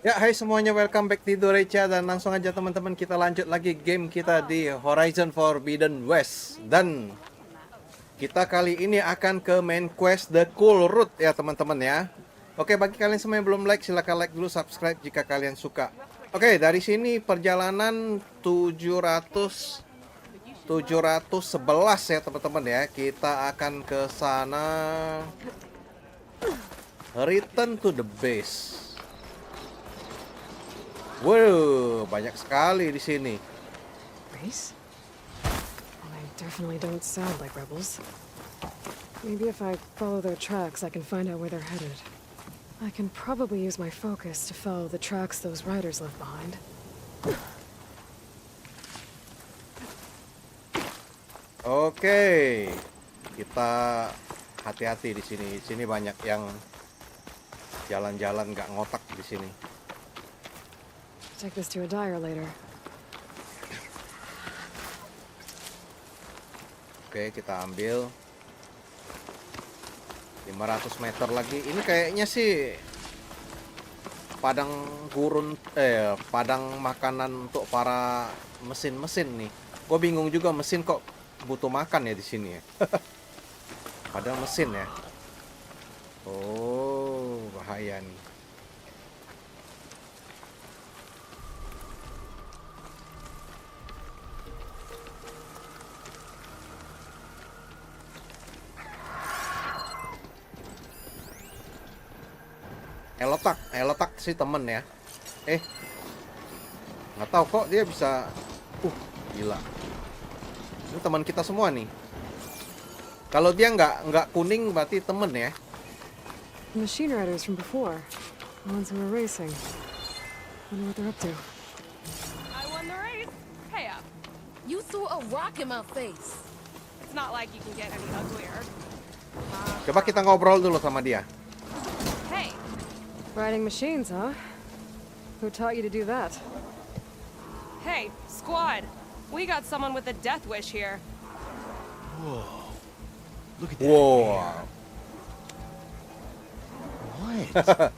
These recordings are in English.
Ya, hai semuanya, welcome back di Dorecia. Dan langsung aja teman-teman, kita lanjut lagi game kita di Horizon Forbidden West. Dan kita kali ini akan ke main quest The Cool Route ya teman-teman ya. Oke, bagi kalian semua yang belum like, silahkan like dulu, subscribe jika kalian suka. Oke, dari sini perjalanan 711 ya teman-teman ya. Kita akan ke sana. Return to the base. Wow, banyak sekali di sini. Race? They definitely don't sound like rebels. Maybe if I follow their tracks, I can find out where they're headed. I can probably use my focus to follow the tracks those riders left behind. Oke, kita hati-hati di sini. Di sini banyak yang jalan-jalan nggak ngotak di sini. Take this to a dyer later. Oke, kita ambil 500 meter lagi. Ini kayaknya sih padang gurun, padang makanan untuk para mesin-mesin nih. Gue bingung juga, mesin kok butuh makan ya di sini ya. Padahal mesin ya. Oh, bahaya nih. Elotak sih temen ya. Nggak tahu kok dia bisa. Gila. Ini teman kita semua nih. Kalau dia nggak kuning berarti temen ya. Machine riders from before. The ones who were racing. Wonder what they're up to. I won the race. Pay up. You threw a rock in my face. It's not like you can get any uglier. Coba kita ngobrol dulu sama dia. Hey, Riding machines, huh? Who taught you to do that? hey, squad. We got someone with a death wish here. Whoa. Look at that. Wow. What?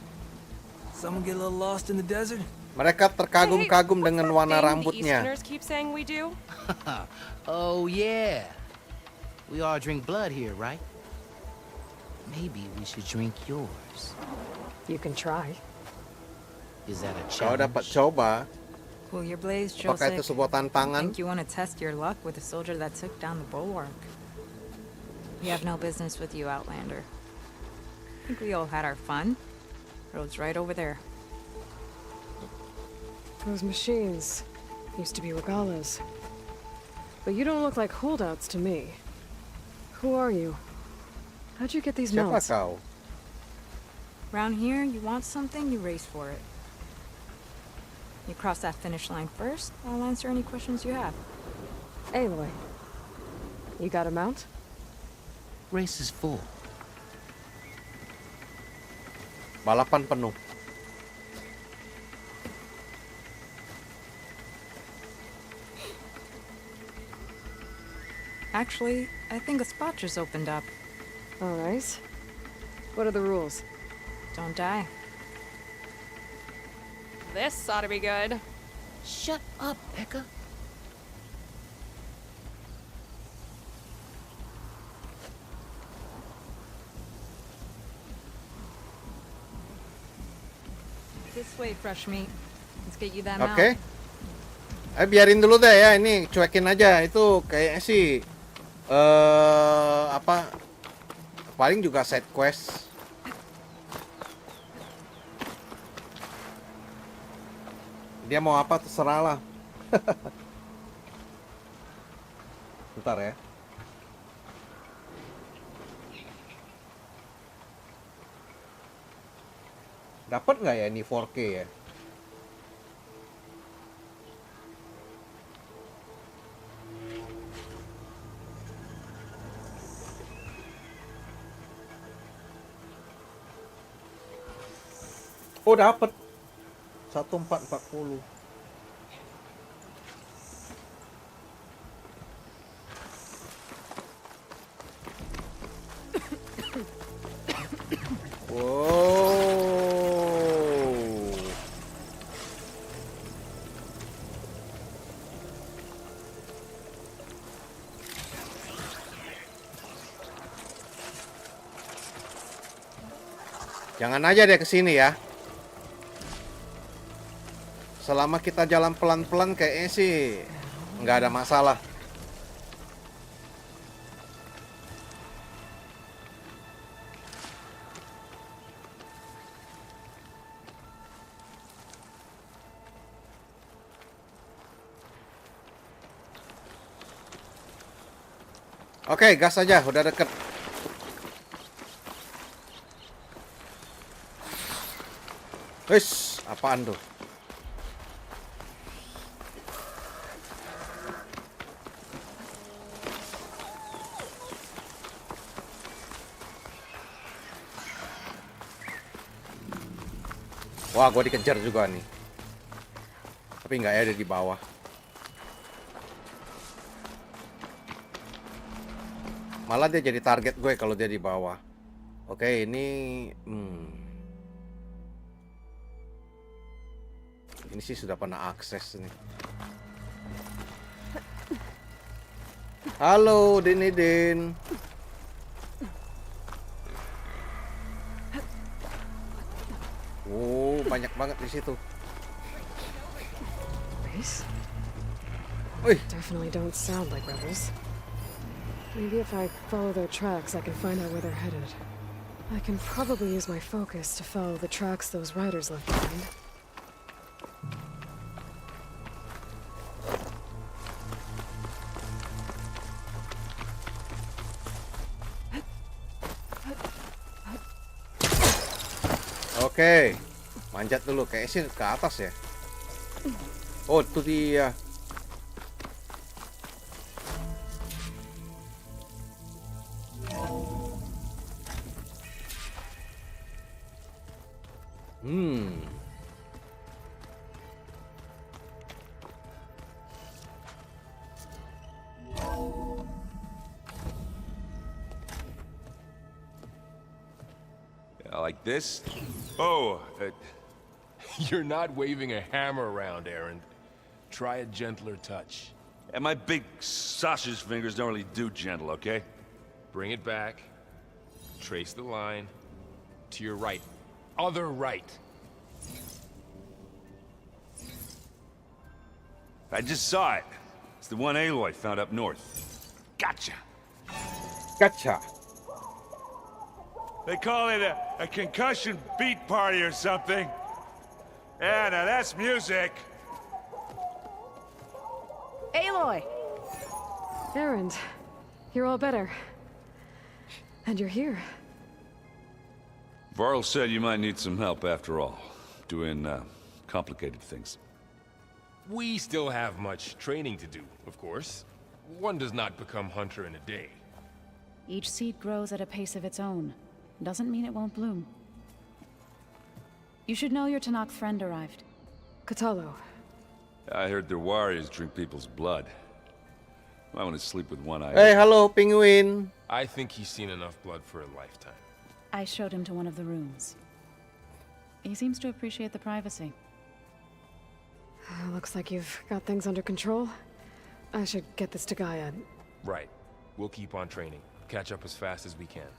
Someone get a little lost in the desert? Mereka terkagum-kagum dengan What's that warna thing the rambutnya. Easterners keep saying we do? Oh, yeah. We all drink blood here, right? Maybe we should drink yours. You can try. Is that a Kalau dapat challenge? coba, Cool your blaze, apakah itu Joseph. sebuah tantangan? Think you want to test your luck with a soldier that took down the bulwark? We have no business with you, Outlander. I think we all had our fun. Road's right over there. Those machines used to be regalas. But you don't look like holdouts to me. Who are you? How'd you get these Siapa mounts? kau? Round here, you want something, you race for it. You cross that finish line first, I'll answer any questions you have. Aloy, you got a mount? Race is full. Balapan penuh. Actually, I think a spot just opened up. All right. What are the rules? Don't die. This ought to be good. Shut up, Becca. This way, fresh meat. Let's get you that Oke. mount. Biarin dulu deh ya, ini cuekin aja. Itu kayaknya sih apa? Paling juga side quest. Dia mau apa terserah lah. Bentar ya. Dapat nggak ya ini 4K ya? Oh, dapat 1440. Wow. Jangan aja deh kesini ya. Selama kita jalan pelan-pelan kayaknya sih nggak ada masalah. Oke, gas aja, udah deket. Wis, apaan tuh? Wah, gue dikejar juga nih. Tapi nggak ada di bawah. Malah dia jadi target gue kalau dia di bawah. Oke, ini ini sih sudah pernah akses nih. Halo, Din. Oh, banyak banget di situ. Nice. Wih, Definitely don't sound like rebels. Maybe if I follow their tracks, I can find out where they're headed. I can probably use my focus to follow the tracks those riders left behind. oke. Manjat dulu, kayaknya sih ke atas ya. Oh, itu dia. Like this? Oh, you're not waving a hammer around, Aaron. Try a gentler touch. And my big sausage fingers don't really do gentle, okay? Bring it back. Trace the line. To your right. Other right. I just saw it. It's the one Aloy found up north. Gotcha. Gotcha. They call it a concussion beat party or something. Yeah, now that's music. Aloy! Aaron, you're all better. And you're here. Varl said you might need some help after all, doing complicated things. We still have much training to do, of course. One does not become hunter in a day. Each seed grows at a pace of its own. Doesn't mean it won't bloom. You should know your Tanakh friend arrived. Katalo. I heard their warriors drink people's blood. I want to sleep with one eye. Hey, halo, penguin. I think he's seen enough blood for a lifetime. I showed him to one of the rooms. He seems to appreciate the privacy. Looks like you've got things under control. I should get this to Gaia. Right. We'll keep on training. Catch up as fast as we can.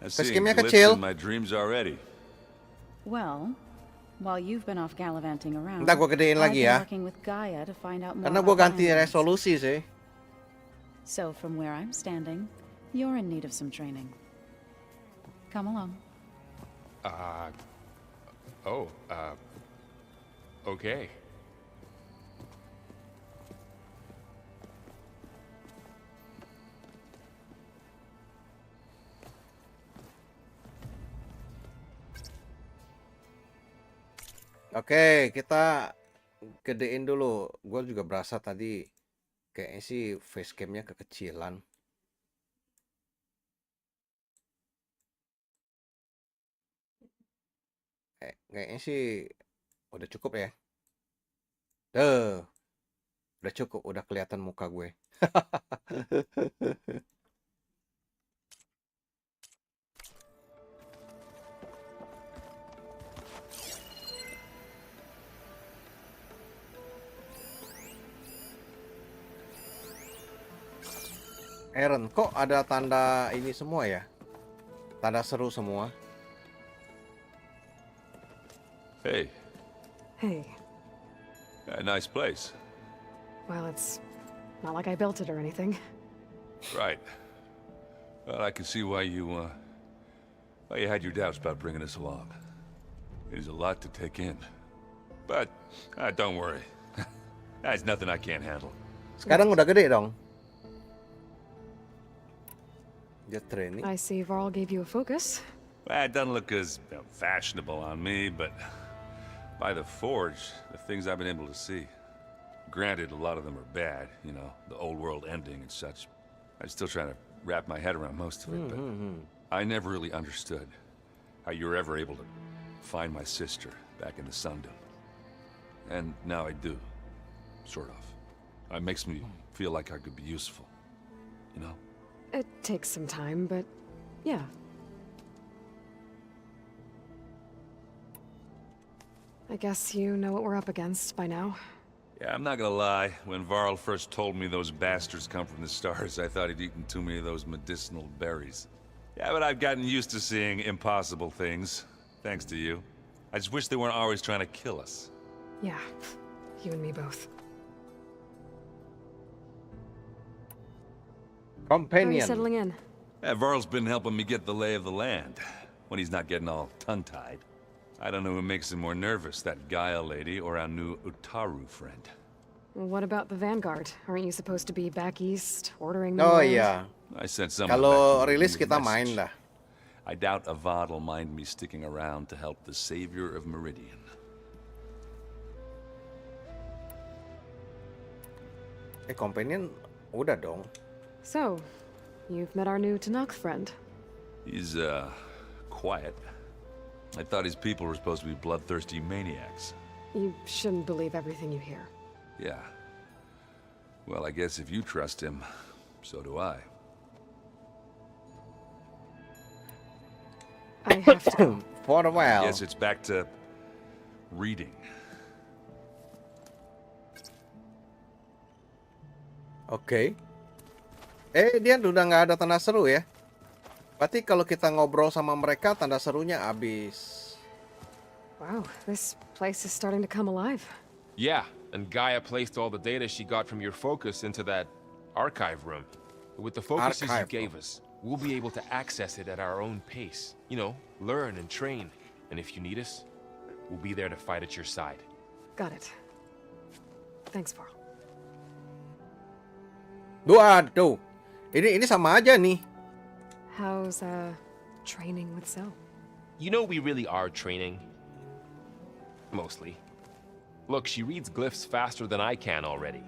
I see Skimnya glyphs kecil. in my dreams already. Well, while you've been off gallivanting around, Ntar gue gedein I've lagi been ya. working with Gaia to find out more Karena about gue ganti landings. resolusi sih. So from where I'm standing, you're in need of some training. Come along. Okay. Oke, kita gedein dulu. Gue juga berasa tadi kayaknya sih facecamnya kekecilan. Kayaknya sih udah cukup ya. Udah cukup, udah kelihatan muka gue. Aaron, kok ada tanda ini semua ya? Tanda seru semua. Hey, Hey. nice place. Well, it's not like I built it or anything. Right. Well, I can see why you had your doubts about bringing us along. It is a lot to take in. But, don't worry. That's nothing I can't handle. Sekarang udah gede dong. Just training. I see Varl gave you a focus. Well, it doesn't look as fashionable on me, but by the forge, the things I've been able to see. Granted, a lot of them are bad, you know, the old world ending and such. I'm still trying to wrap my head around most of it, but I never really understood how you were ever able to find my sister back in the Sundom. And now I do, sort of. It makes me feel like I could be useful, you know? It takes some time, but yeah. I guess you know what we're up against by now. Yeah, I'm not gonna lie. When Varl first told me those bastards come from the stars, I thought he'd eaten too many of those medicinal berries. Yeah, but I've gotten used to seeing impossible things, thanks to you. I just wish they weren't always trying to kill us. Yeah, you and me both. How are you Companion. settling in? Yeah, Varl's been helping me get the lay of the land, when he's not getting all tongue-tied. I don't know who makes him more nervous, that Gaia lady or our new Utaru friend. Well, what about the Vanguard? Aren't you supposed to be back east, ordering the Oh land? iya. I sent someone Kalau back to rilis review the kita main message. dah. I doubt Avad will mind me sticking around to help the savior of Meridian. Companion udah dong. So, you've met our new Tanakh friend. He's, quiet. I thought his people were supposed to be bloodthirsty maniacs. You shouldn't believe everything you hear. Yeah. Well, I guess if you trust him, so do I. I have to go. For a while. Guess it's back to reading. Oke. Dia udah nggak ada tanda seru ya? Berarti kalau kita ngobrol sama mereka, tanda serunya habis. Wow, this place is starting to come alive. Yeah, and Gaia placed all the data she got from your focus into that archive room. With the focuses you gave us, we'll be able to access it at our own pace. You know, learn and train. And if you need us, we'll be there to fight at your side. Got it. Thanks, Varl. Waduh. Ini sama aja nih. How's, training with Zoe? You know we really are training. Mostly. Look, she reads glyphs faster than I can already.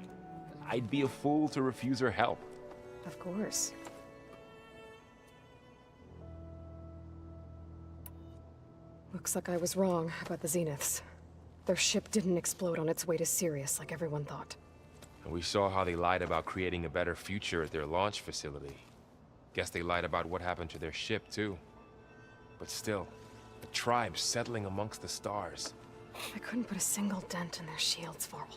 I'd be a fool to refuse her help. Of course. Looks like I was wrong about the Zeniths. Their ship didn't explode on its way to Sirius like everyone thought. And we saw how they lied about creating a better future at their launch facility. Guess they lied about what happened to their ship, too. But still, the tribe settling amongst the stars. I couldn't put a single dent in their shields, Varl.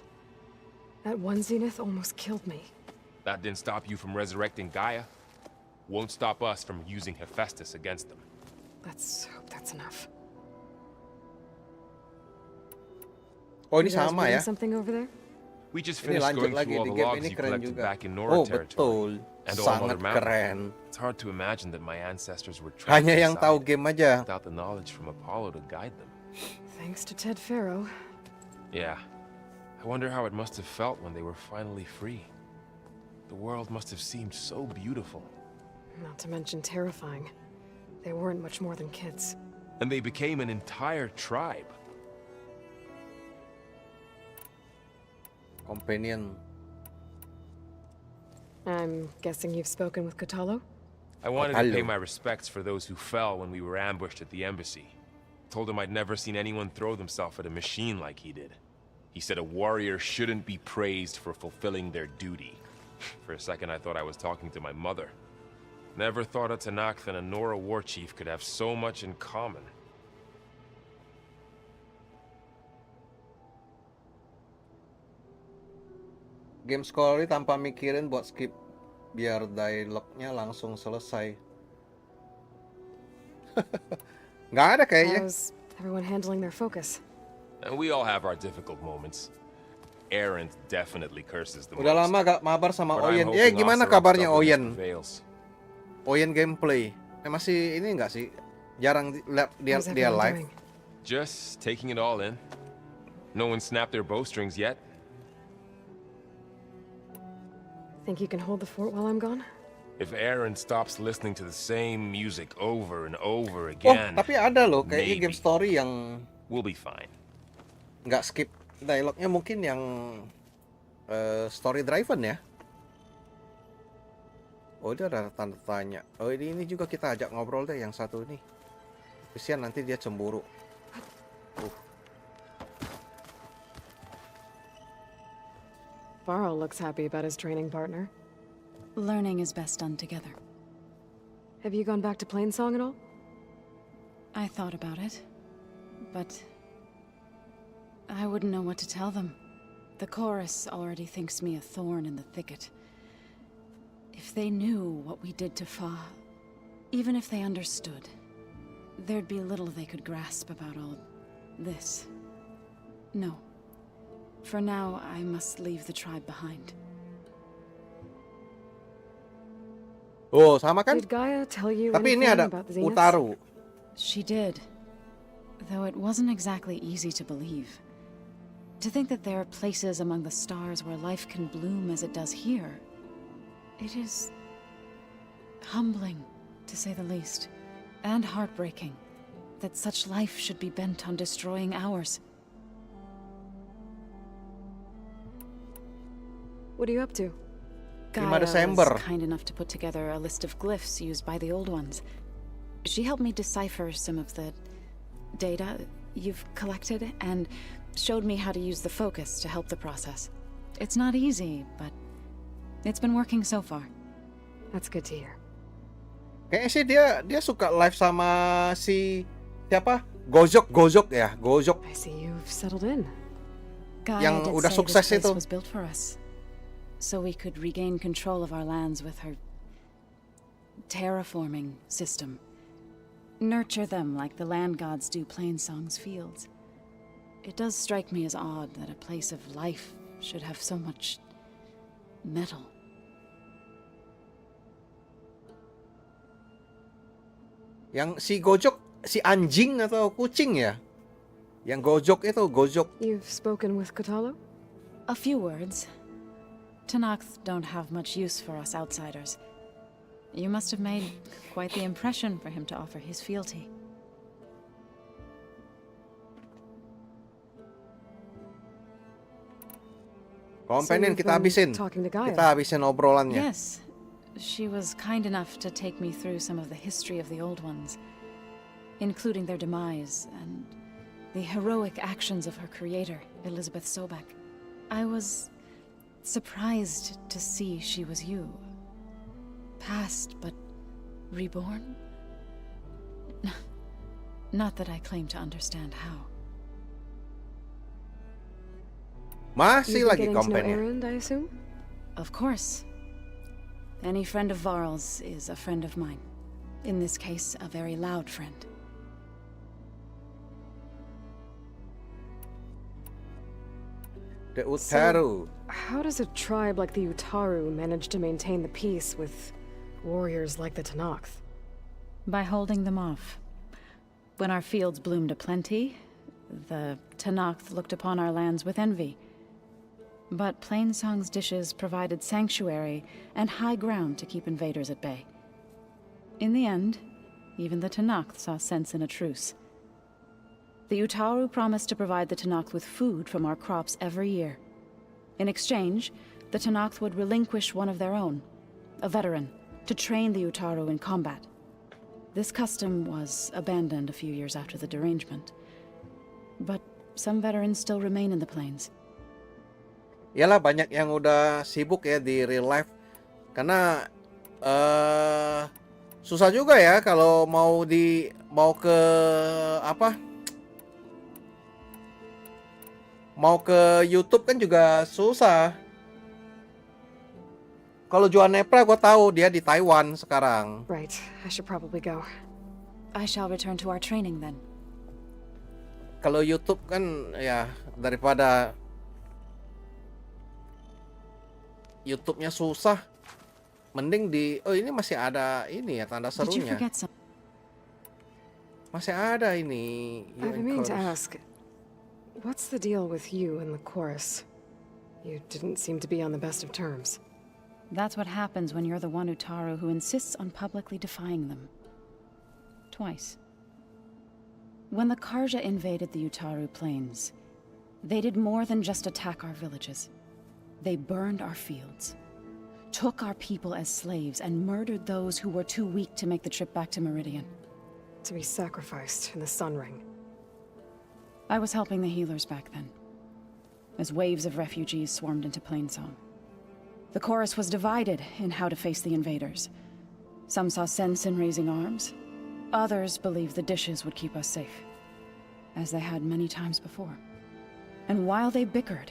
That one Zenith almost killed me. That didn't stop you from resurrecting Gaia. Won't stop us from using Hephaestus against them. Let's hope that's enough. Oh, ini You guys sama reading ya? something over there? We just Ini finished lanjut going lagi through all di the game logs ini you keren collected juga. back in Nora Oh territory. betul, And all sangat other mountains. keren. It's hard to imagine that my ancestors were trapped Hanya yang tahu inside game aja. without the knowledge from Apollo to guide them. Thanks to Ted Faro. Yeah. I wonder how it must have felt when they were finally free. The world must have seemed so beautiful. Not to mention terrifying. They weren't much more than kids. And they became an entire tribe. Companion. I'm guessing you've spoken with Kotalo? I wanted to pay Hello. my respects for those who fell when we were ambushed at the embassy. Told him I'd never seen anyone throw themselves at a machine like he did. He said a warrior shouldn't be praised for fulfilling their duty. For a second I thought I was talking to my mother. Never thought a Tanakh and a Nora war chief could have so much in common. Game Scholarly tanpa mikirin buat skip biar dialognya langsung selesai. Nggak ada kayaknya. How's everyone handling their focus? And we all have our difficult moments. Aaron definitely curses the Udah most. lama gak mabar sama But I'm Oyen. hoping Gimana Ostero's kabarnya stubbornness Oyen? prevails. Oyen gameplay. Masih ini enggak sih? Jarang lihat How's dia everyone live. doing? Just taking it all in. No one snapped their bowstrings yet. Think you can hold the fort while I'm gone? If Aaron stops listening to the same music over and over Oh, again, tapi ada loh kayaknya maybe game story yang we'll be fine. nggak skip dialognya, mungkin yang story driven ya. Oh, dia ada tanda tanya. Oh, ini juga kita ajak ngobrol deh yang satu ini. Kesian nanti dia cemburu. Varl looks happy about his training partner. Learning is best done together. Have you gone back to Plainsong at all? I thought about it, but I wouldn't know what to tell them. The chorus already thinks me a thorn in the thicket. If they knew what we did to Fa, even if they understood, there'd be little they could grasp about all this. No. For now, I must leave the tribe behind. Oh, sama kan? Did Gaia tell you Tapi ini anything ada about the Zeniths? Utaru. She did, though it wasn't exactly easy to believe. To think that there are places among the stars where life can bloom as it does here, it is humbling, to say the least, and heartbreaking that such life should be bent on destroying ours. What are you up to? 5 Gaia Desember. was kind enough to put together a list of glyphs used by the old ones. She helped me decipher some of the data you've collected and showed me how to use the focus to help the process. It's not easy, but it's been working so far. That's good to hear. Kayaknya sih dia suka live sama si siapa? Gojok ya, Gojok. I see you've settled in. Gaia Yang did udah say sukses this place itu. was built for us, so we could regain control of our lands with her terraforming system. Nurture them like the land gods do Plainsong's fields. It does strike me as odd that a place of life should have so much metal. Yang si Gojok, si anjing atau kucing ya? Yang Gojok itu, Gojok. You've spoken with Kotalo? A few words. Tanakh don't have much use for us outsiders. You must have made quite the impression for him to offer his fealty. Companion So kita you've been habisin. talking to Gaia? Kita habisin obrolannya. Yes. She was kind enough to take me through some of the history of the old ones, including their demise and the heroic actions of her creator, Elizabeth Sobek. I was surprised to see she was you. Past, but reborn? Not that I claim to understand how. Masih You've been lagi getting to know companion. Aaron, I assume? Of course. Any friend of Varl's is a friend of mine. In this case, a very loud friend. The Utaru. How does a tribe like the Utaru manage to maintain the peace with warriors like the Tanakh? By holding them off. When our fields bloomed aplenty, the Tanakh looked upon our lands with envy. But Plainsong's dishes provided sanctuary and high ground to keep invaders at bay. In the end, even the Tanakh saw sense in a truce. The Utaru promised to provide the Tanakh with food from our crops every year. In exchange, the Tanakh would relinquish one of their own, a veteran, to train the Utaru in combat. This custom was abandoned a few years after the derangement. But some veterans still remain in the plains. Yalah, banyak yang udah sibuk ya di real life. Karena susah juga ya kalau mau ke apa? Mau ke YouTube kan juga susah. Kalau Juan Nepra gue tahu dia di Taiwan sekarang. Right, I should probably go. I shall return to our training then. Kalau YouTube kan ya daripada YouTube-nya susah, mending ini masih ada ini ya tanda Did you serunya. forget some? Masih ada ini. I've been meaning to chorus. ask, what's the deal with you and the chorus? You didn't seem to be on the best of terms. That's what happens when you're the one Utaru who insists on publicly defying them. Twice. When the Karja invaded the Utaru plains, they did more than just attack our villages. They burned our fields, took our people as slaves, and murdered those who were too weak to make the trip back to Meridian. To be sacrificed in the Sun Ring. I was helping the healers back then, as waves of refugees swarmed into Plainsong. The chorus was divided in how to face the invaders. Some saw sense in raising arms. Others believed the dishes would keep us safe, as they had many times before. And while they bickered,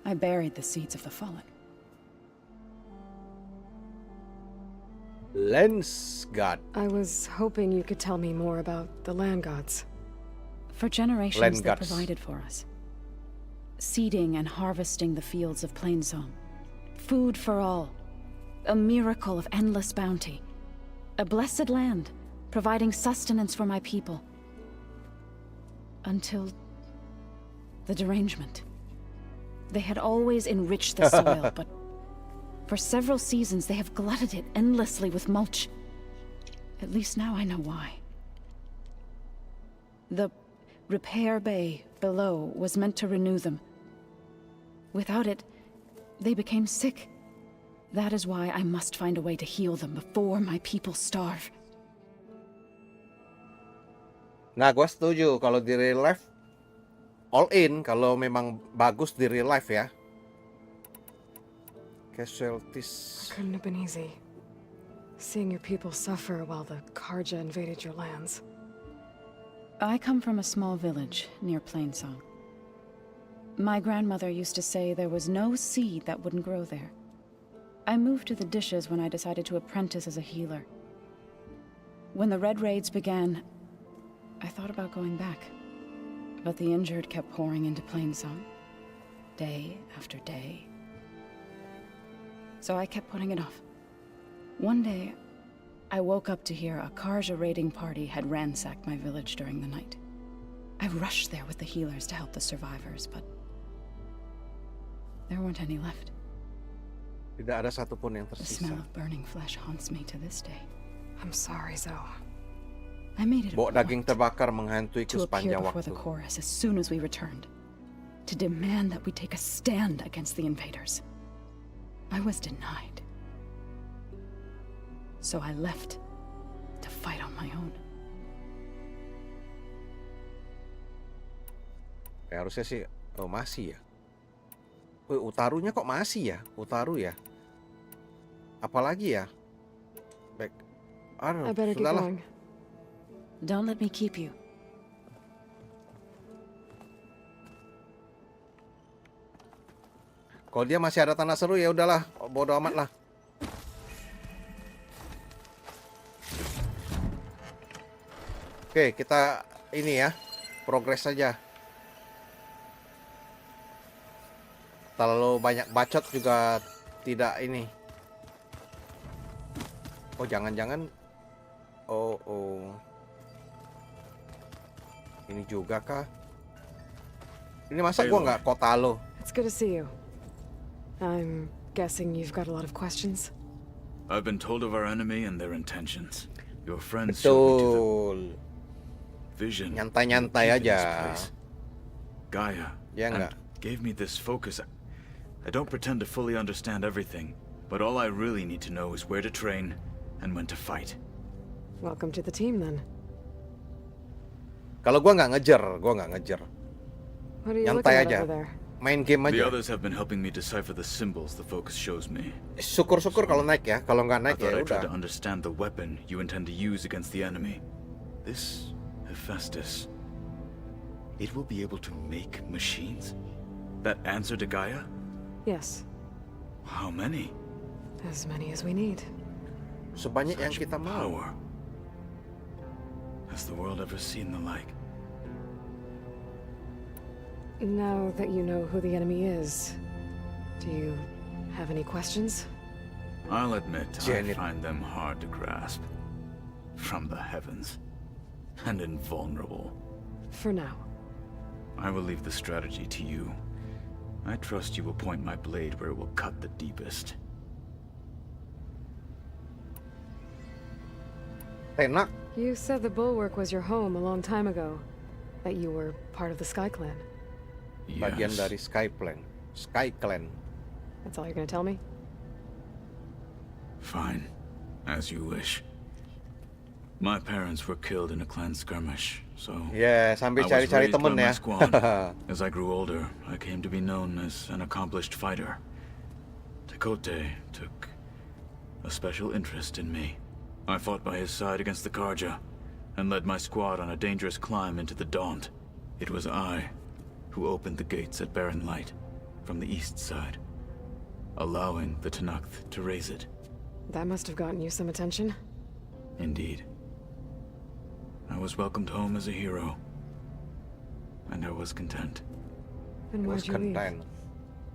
I buried the seeds of the fallen. Lens God. I was hoping you could tell me more about the land gods. For generations, Land they gods. provided for us. Seeding and harvesting the fields of Plainsong. Food for all. A miracle of endless bounty. A blessed land, providing sustenance for my people. Until the derangement. They had always enriched the soil, but for several seasons they have glutted it endlessly with mulch. At least now I know why. The repair bay below was meant to renew them. Without it, they became sick. That is why I must find a way to heal them before my people starve. Nah, gue setuju kalau di real life all in kalau memang bagus di real life ya. Casualties. Couldn't have been easy. Seeing your people suffer while the Karja invaded your lands. I come from a small village near Plainsong. My grandmother used to say there was no seed that wouldn't grow there. I moved to the dishes when I decided to apprentice as a healer. When the Red Raids began, I thought about going back. But the injured kept pouring into Plainsong, day after day. So I kept putting it off. One day, I woke up to hear a Karja raiding party had ransacked my village during the night. I rushed there with the healers to help the survivors, but there weren't any left. Tidak ada satupun yang The smell tersisa. of burning flesh haunts me to this day. I'm sorry, Zoe. I made it a Bau daging point terbakar menghantuiku to appear sepanjang before the waktu. chorus as soon as we returned, to demand that we take a stand against the invaders. I was denied. So I left to fight on my own. Harusnya sih, masih ya. Wih, Utarunya kok masih ya? Utaru ya? Apalagi ya? Baik. I better get sudahlah. going. Don't let me keep you. Kalau dia masih ada tanah seru ya udahlah, bodo amat lah. Oke, kita ini ya, progres saja. Terlalu banyak bacot juga tidak ini. Oh, jangan-jangan. Oh. Ini juga kah? Ini masa gua nggak kota lo? It's good to see you. I'm guessing you've got a lot of questions? I've been told of our enemy and their intentions. Your friends showed me to the Betul. vision. Nyantai-nyantai keep in this aja. place. Gaia. Ya and nggak? gave me this focus. I don't pretend to fully understand everything, but all I really need to know is where to train and when to fight. Welcome to the team, then. Kalau gua nggak ngejar. What are you Nyantai looking at aja. over there? Main game The aja. others have been helping me decipher the symbols the focus shows me. Syukur-syukur kalau naik ya. Kalau nggak I naik thought ya I tried udah. to understand the weapon you intend to use against the enemy. This Hephaestus. It will be able to make machines? That answer to Gaia? Yes, How many? as many as we need. Sebanyak yang Such kita mau. power. Has the world ever seen the like? Now that you know who the enemy is, do you have any questions? I'll admit, Janet. I find them hard to grasp. From the heavens. And invulnerable. For now. I will leave the strategy to you. I trust you will point my blade where it will cut the deepest. Enak. You said the Bulwark was your home a long time ago. That you were part of the Sky Clan. Bagian Yes. dari Sky Clan. That's all you're gonna tell me? Fine. As you wish. My parents were killed in a clan skirmish, so... Ya, sambil I was cari-cari raised by temen my ya. squad. As I grew older, I came to be known as an accomplished fighter. Tekote took a special interest in me. I fought by his side against the Karja, and led my squad on a dangerous climb into the Daunt. It was I who opened the gates at Barren Light, from the east side, allowing the Tenakth to raise it. That must have gotten you some attention. Indeed. I was welcomed home as a hero, and I was content. Then why'd you leave? Content.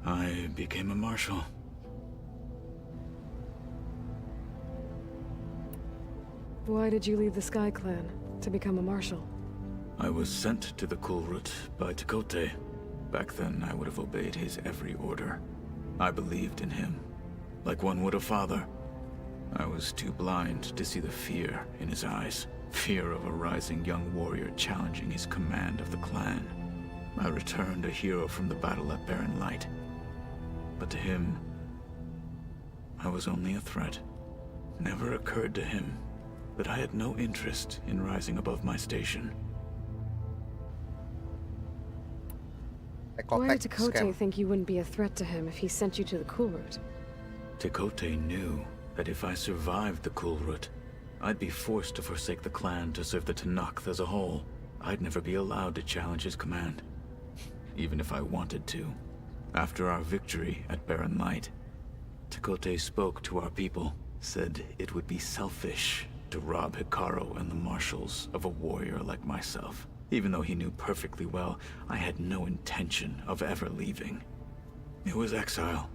I became a marshal. Why did you leave the Sky Clan to become a marshal? I was sent to the Kulrut by Tekote. Back then, I would have obeyed his every order. I believed in him, like one would a father. I was too blind to see the fear in his eyes. Fear of a rising young warrior challenging his command of the clan. I returned a hero from the battle at Barren Light. But to him, I was only a threat. Never occurred to him that I had no interest in rising above my station. Why did Ekotek Tekote scam. think you wouldn't be a threat to him if he sent you to the Kulrut? Tekote knew that if I survived the Kulrut, I'd be forced to forsake the clan to serve the Tenakth as a whole. I'd never be allowed to challenge his command, even if I wanted to. After our victory at Barren Light, Tekote spoke to our people, said it would be selfish to rob Hikaru and the marshals of a warrior like myself. Even though he knew perfectly well I had no intention of ever leaving. It was exile,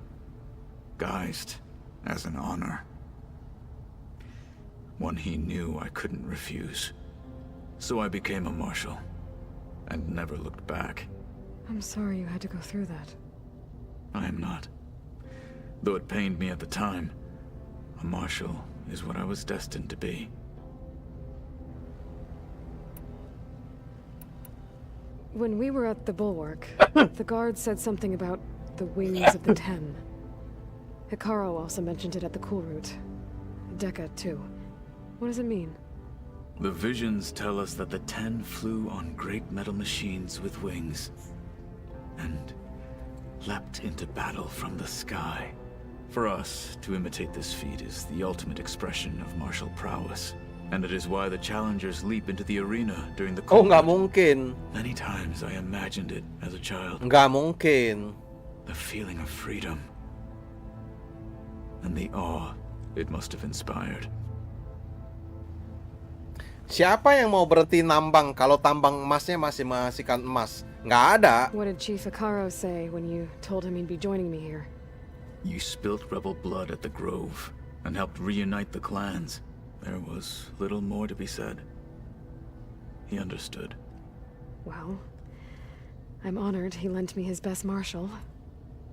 guised as an honor. One he knew I couldn't refuse. So I became a marshal, and never looked back. I'm sorry you had to go through that. I am not. Though it pained me at the time, a marshal is what I was destined to be. When we were at the Bulwark, the guard said something about the wings of the Ten. Hikaru also mentioned it at the Kulrut. Dekka, too. What does it mean? The visions tell us that the Ten flew on great metal machines with wings, and leapt into battle from the sky. For us, to imitate this feat is the ultimate expression of martial prowess. And it is why the challengers leap into the arena during the Oh, nggak combat. mungkin. Many times I imagined it as a child. Nggak mungkin. The feeling of freedom. And the awe it must have inspired. Siapa yang mau berhenti nambang kalau tambang emasnya masih menghasilkan emas? Nggak ada. What did Chief Hikaru say when you told him he'd be joining me here? You spilt rebel blood at the Grove and helped reunite the clans. There was little more to be said. He understood. Well, I'm honored he lent me his best marshal.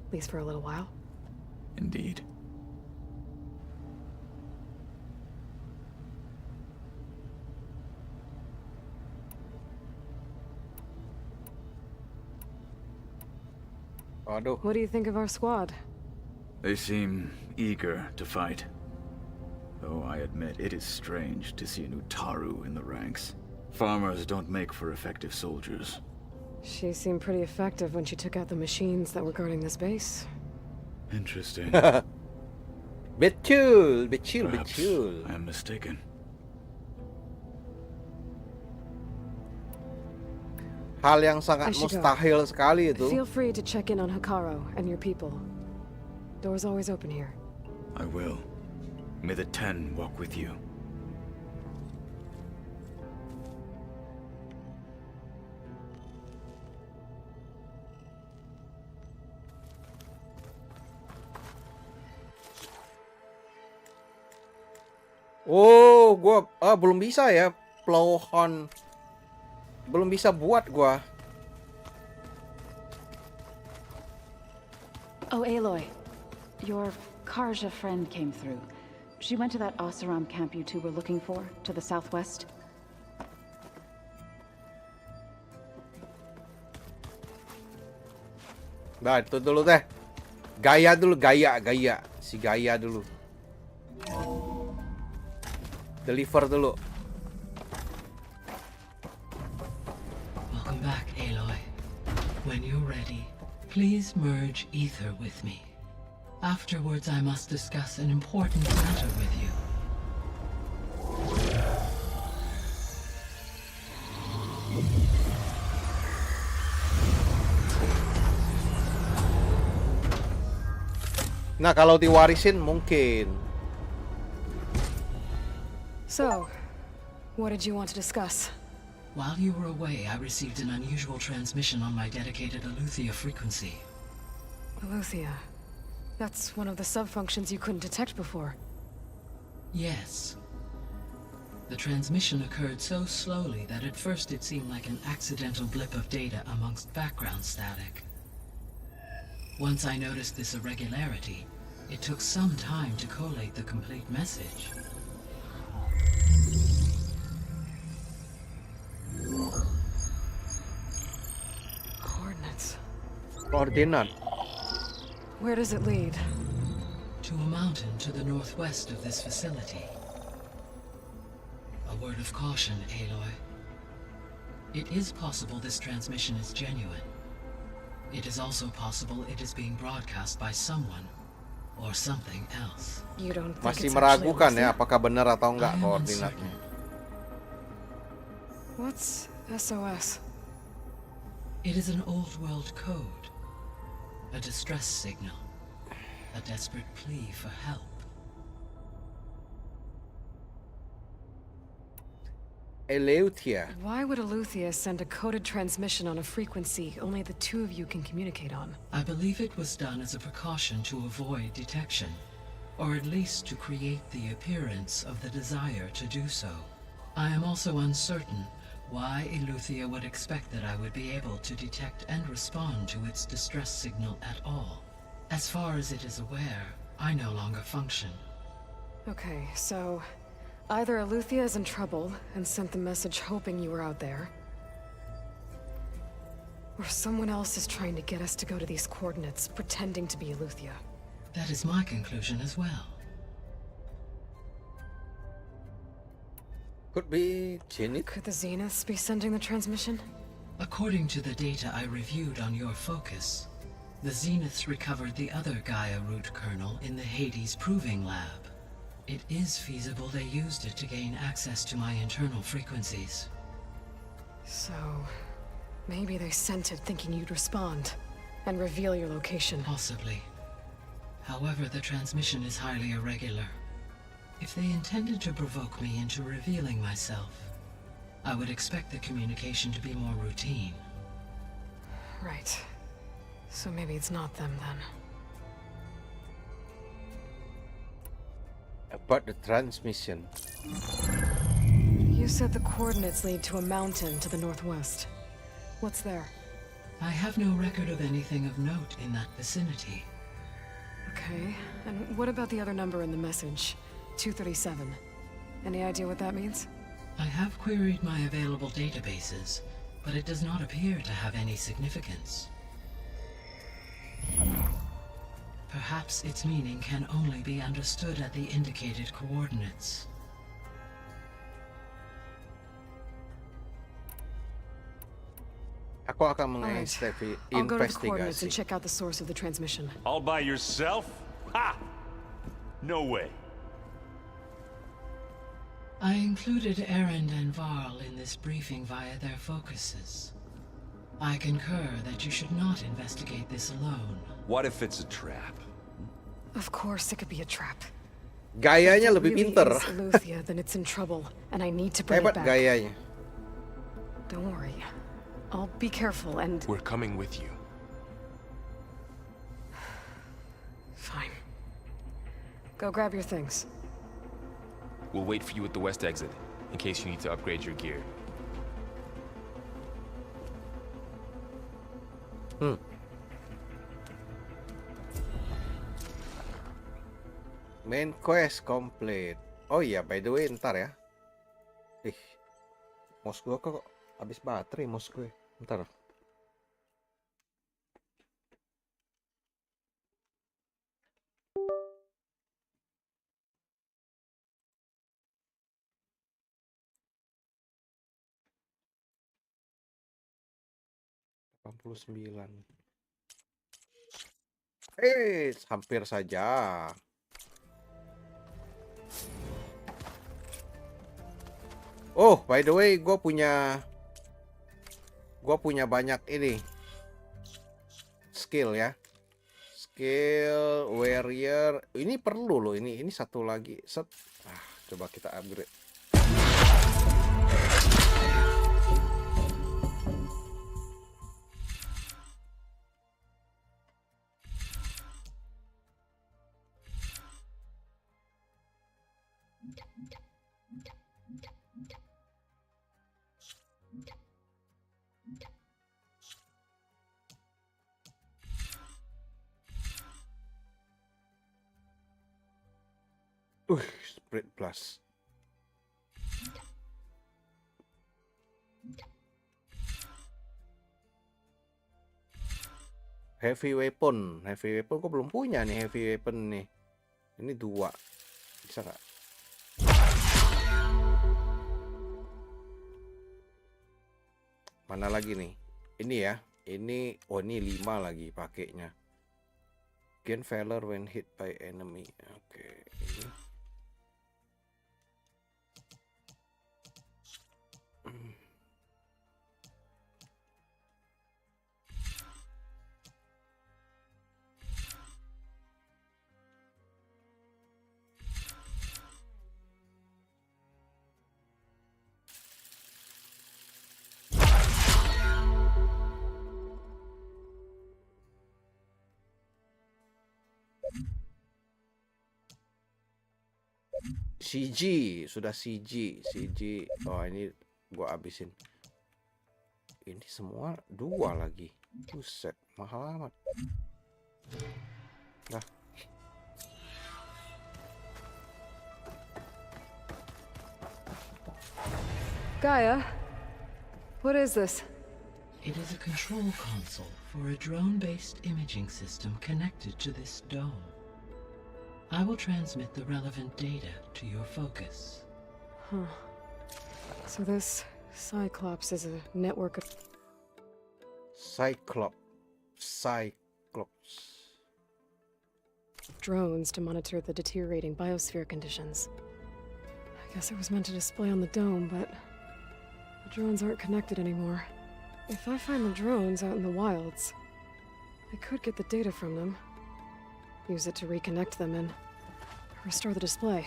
At least for a little while. Indeed. Waduh. What do you think of our squad? They seem eager to fight. Though I admit it is strange to see a new Taru in the ranks. Farmers don't make for effective soldiers. She seemed pretty effective when she took out the machines that were guarding this base. Interesting. Betul, Perhaps betul. I am mistaken. Hal yang sangat I should go. mustahil sekali itu. Feel free to check in on Hikaru and your people. Door's always open here. I will. May the Ten walk with you. Oh, gua belum bisa ya plowhorn. Belum bisa buat gua. Oh, Aloy. Your Karja friend came through. She went to that Oseram camp you two were looking for, to the southwest. Nah, itu dulu teh. Gaya dulu, gaya. Si Gaya dulu. Deliver dulu. Welcome back, Aloy. When you're ready, please merge ether with me. Afterwards, I must discuss an important matter with you. Nah, kalau diwarisin mungkin. So, what did you want to discuss? While you were away, I received an unusual transmission on my dedicated Aletheia frequency. Aletheia. That's one of the sub-functions you couldn't detect before. Yes. The transmission occurred so slowly that at first it seemed like an accidental blip of data amongst background static. Once I noticed this irregularity, it took some time to collate the complete message. Coordinates. Koordinat. Where does it lead? To a mountain to the northwest of this facility. A word of caution, Aloy. It is possible this transmission is genuine. It is also possible it is being broadcast by someone or something else. You don't think Masih it's meragukan actually ya Aletheia? apakah benar atau enggak I am koordinatnya. uncertain. What's SOS? It is an old world code. A distress signal. A desperate plea for help. Aletheia. Why would Aletheia send a coded transmission on a frequency only the two of you can communicate on? I believe it was done as a precaution to avoid detection, or at least to create the appearance of the desire to do so. I am also uncertain why Aletheia would expect that I would be able to detect and respond to its distress signal at all. As far as it is aware, I no longer function. Okay, so either Aletheia is in trouble and sent the message hoping you were out there, or someone else is trying to get us to go to these coordinates, pretending to be Aletheia. That is my conclusion as well. Could be Zenith. Could the Zeniths be sending the transmission? According to the data I reviewed on your focus, the Zeniths recovered the other Gaia root kernel in the Hades Proving Lab. It is feasible they used it to gain access to my internal frequencies. So, maybe they sent it thinking you'd respond and reveal your location. Possibly. However, the transmission is highly irregular. If they intended to provoke me into revealing myself, I would expect the communication to be more routine. Right. So maybe it's not them then. About the transmission. You said the coordinates lead to a mountain to the northwest. What's there? I have no record of anything of note in that vicinity. Okay, and what about the other number in the message? 237. Any idea what that means? I have queried my available databases, but it does not appear to have any significance. Perhaps its meaning can only be understood at the indicated coordinates. Aku akan Alright, menginvestigasi. I'll go to the coordinates and check out the source of the transmission. All by yourself? Ha! No way. I included Erend and Varl in this briefing via their focuses. I concur that you should not investigate this alone. What if it's a trap? Of course it could be a trap. Gayanya If it lebih really pinter. is Aletheia, then it's in trouble, and I need to bring it Hebat back. gayanya. Don't worry. I'll be careful and... We're coming with you. Fine. Go grab your things. We'll wait for you at the west exit, in case you need to upgrade your gear. Main quest complete. Oh iya, by the way, ntar ya. Mouse gue kok habis baterai mouse gue. Ntar. Hampir saja. Oh, by the way, gue punya banyak ini skill ya. Skill warrior. Ini perlu loh, ini satu lagi. Set. Coba kita upgrade. Sprint plus. Heavy weapon gue belum punya nih heavy weapon nih. Ini 2. Bisa nggak? Mana lagi nih? Ini ya. Ini 5 lagi pakainya. Gain valor when hit by enemy. Oke, ini. CG, sudah CG. Oh, ini gua habisin. Ini semua 2 lagi. Buset, mahal amat. Nah. Gaia, what is this? It is a control console for a drone-based imaging system connected to this dome. I will transmit the relevant data to your focus. Huh. So this Cyclops is a network of... Cyclops. drones to monitor the deteriorating biosphere conditions. I guess it was meant to display on the dome, but the drones aren't connected anymore. If I find the drones out in the wilds, I could get the data from them, use it to reconnect them and restore the display.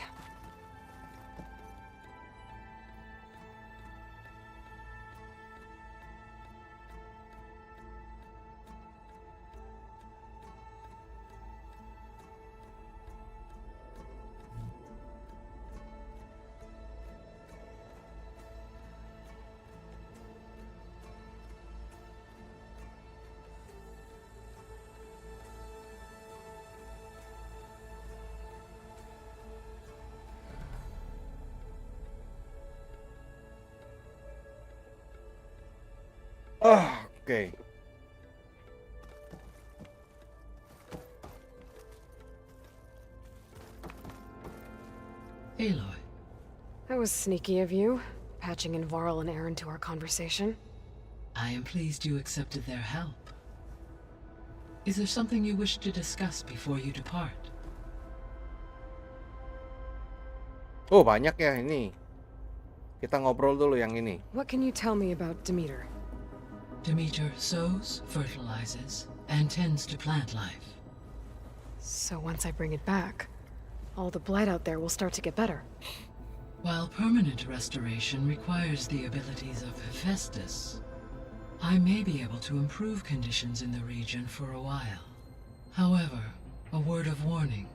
Oke. Aloy. That was sneaky of you, patching in Varl and Aaron to our conversation. I am pleased you accepted their help. Is there something you wish to discuss before you depart? Oh, banyak ya ini. Kita ngobrol dulu yang ini. What can you tell me about Demeter? Demeter sows, fertilizes, and tends to plant life. So once I bring it back, all the blight out there will start to get better. While permanent restoration requires the abilities of Hephaestus, I may be able to improve conditions in the region for a while. However, a word of warning.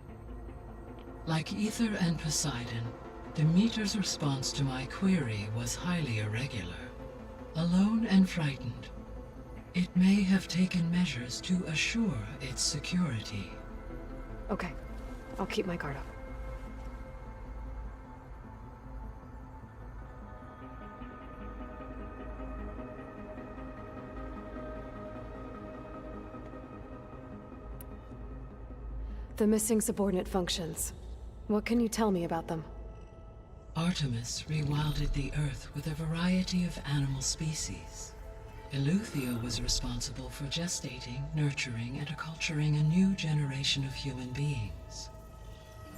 Like Ether and Poseidon, The meter's response to my query was highly irregular. Alone and frightened, it may have taken measures to assure its security. Okay, I'll keep my guard up. The missing subordinate functions. What can you tell me about them? Artemis rewilded the Earth with a variety of animal species. Eleuthia was responsible for gestating, nurturing, and acculturating a new generation of human beings.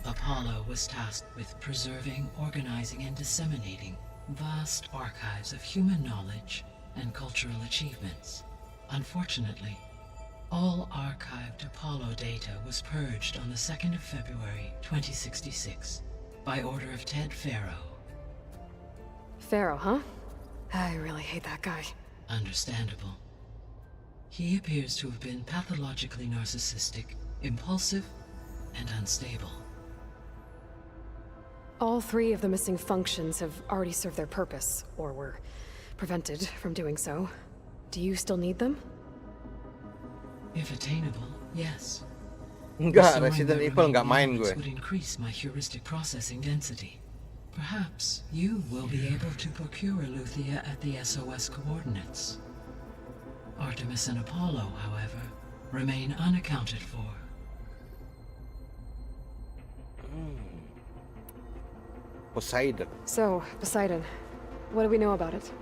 Apollo was tasked with preserving, organizing, and disseminating vast archives of human knowledge and cultural achievements. Unfortunately, all archived Apollo data was purged on the 2nd of February, 2066, by order of Ted Faro. Pharaoh, huh? I really hate that guy. Understandable. He appears to have been pathologically narcissistic, impulsive, and unstable. All 3 of the missing functions have already served their purpose, or were prevented from doing so. Do you still need them? If attainable, yes. Enggak, Restoring Resident their Evil nggak remaining main gue. elements would increase my heuristic processing density. Perhaps you will be able to procure Eleuthia at the SOS coordinates. Artemis and Apollo, however, remain unaccounted for. Poseidon. So, Poseidon, what do we know about it?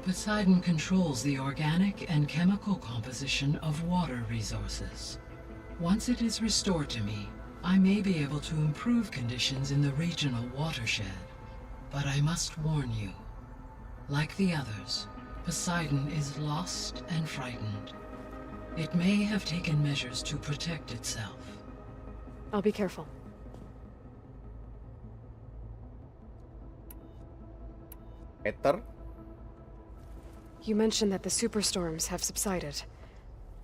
Poseidon controls the organic and chemical composition of water resources. Once it is restored to me, I may be able to improve conditions in the regional watershed. But I must warn you, like the others, Poseidon is lost and frightened. It may have taken measures to protect itself. I'll be careful. Ether. You mentioned that the superstorms have subsided.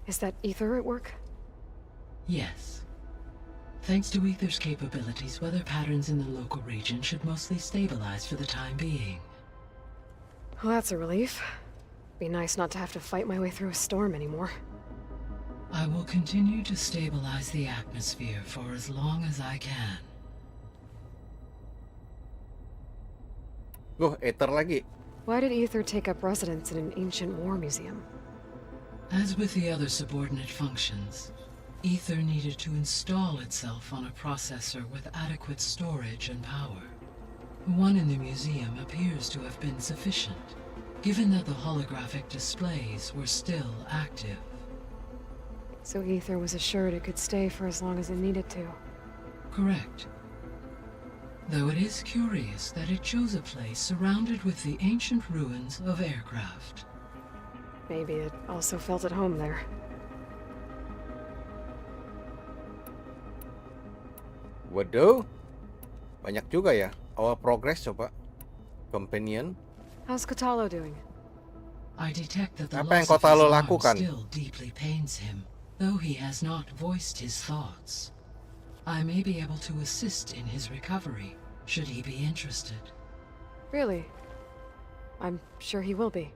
Is that Ether at work? Yes. Thanks to Ether's capabilities, weather patterns in the local region should mostly stabilize for the time being. Well, that's a relief. Be nice not to have to fight my way through a storm anymore. I will continue to stabilize the atmosphere for as long as I can. Ether lagi. Why did Ether take up residence in an ancient war museum? As with the other subordinate functions, Ether needed to install itself on a processor with adequate storage and power. One in the museum appears to have been sufficient, given that the holographic displays were still active. So Ether was assured it could stay for as long as it needed to. Correct. Though it is curious that it chose a place surrounded with the ancient ruins of aircraft. Maybe it also felt at home there. Waduh. Banyak juga ya. Our progress coba. Companion. How's Kotalo doing? I detect that the Apa yang loss of his Kotalo arm lakukan? still deeply pains him, though he has not voiced his thoughts. I may be able to assist in his recovery, should he be interested. Really? I'm sure he will be.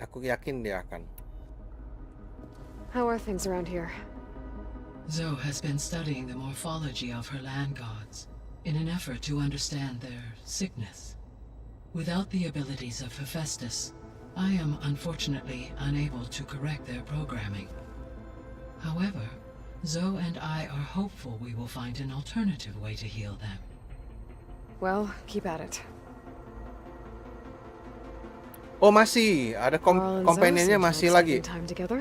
Aku yakin dia akan. How are things around here? Zoe has been studying the morphology of her land gods in an effort to understand their sickness. Without the abilities of Hephaestus, I am unfortunately unable to correct their programming. However, Zoe and I are hopeful we will find an alternative way to heal them. Well, keep at it. Oh masih, ada Carl and Zoe companionnya seem to masih like lagi. spending time together.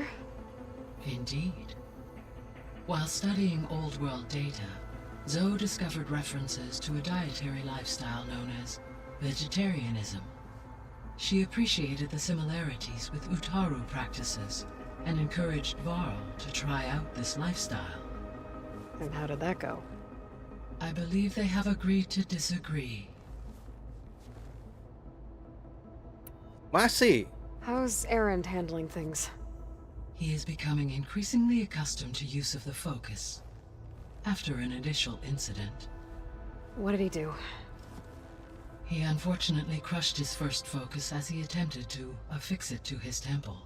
Indeed. While studying old world data, Zoe discovered references to a dietary lifestyle known as vegetarianism. She appreciated the similarities with Utaru practices and encouraged Varl to try out this lifestyle. And how did that go? I believe they have agreed to disagree. Masih. How's Erend handling things? He is becoming increasingly accustomed to use of the focus. After an initial incident, What did he do? He unfortunately crushed his first focus as he attempted to affix it to his temple.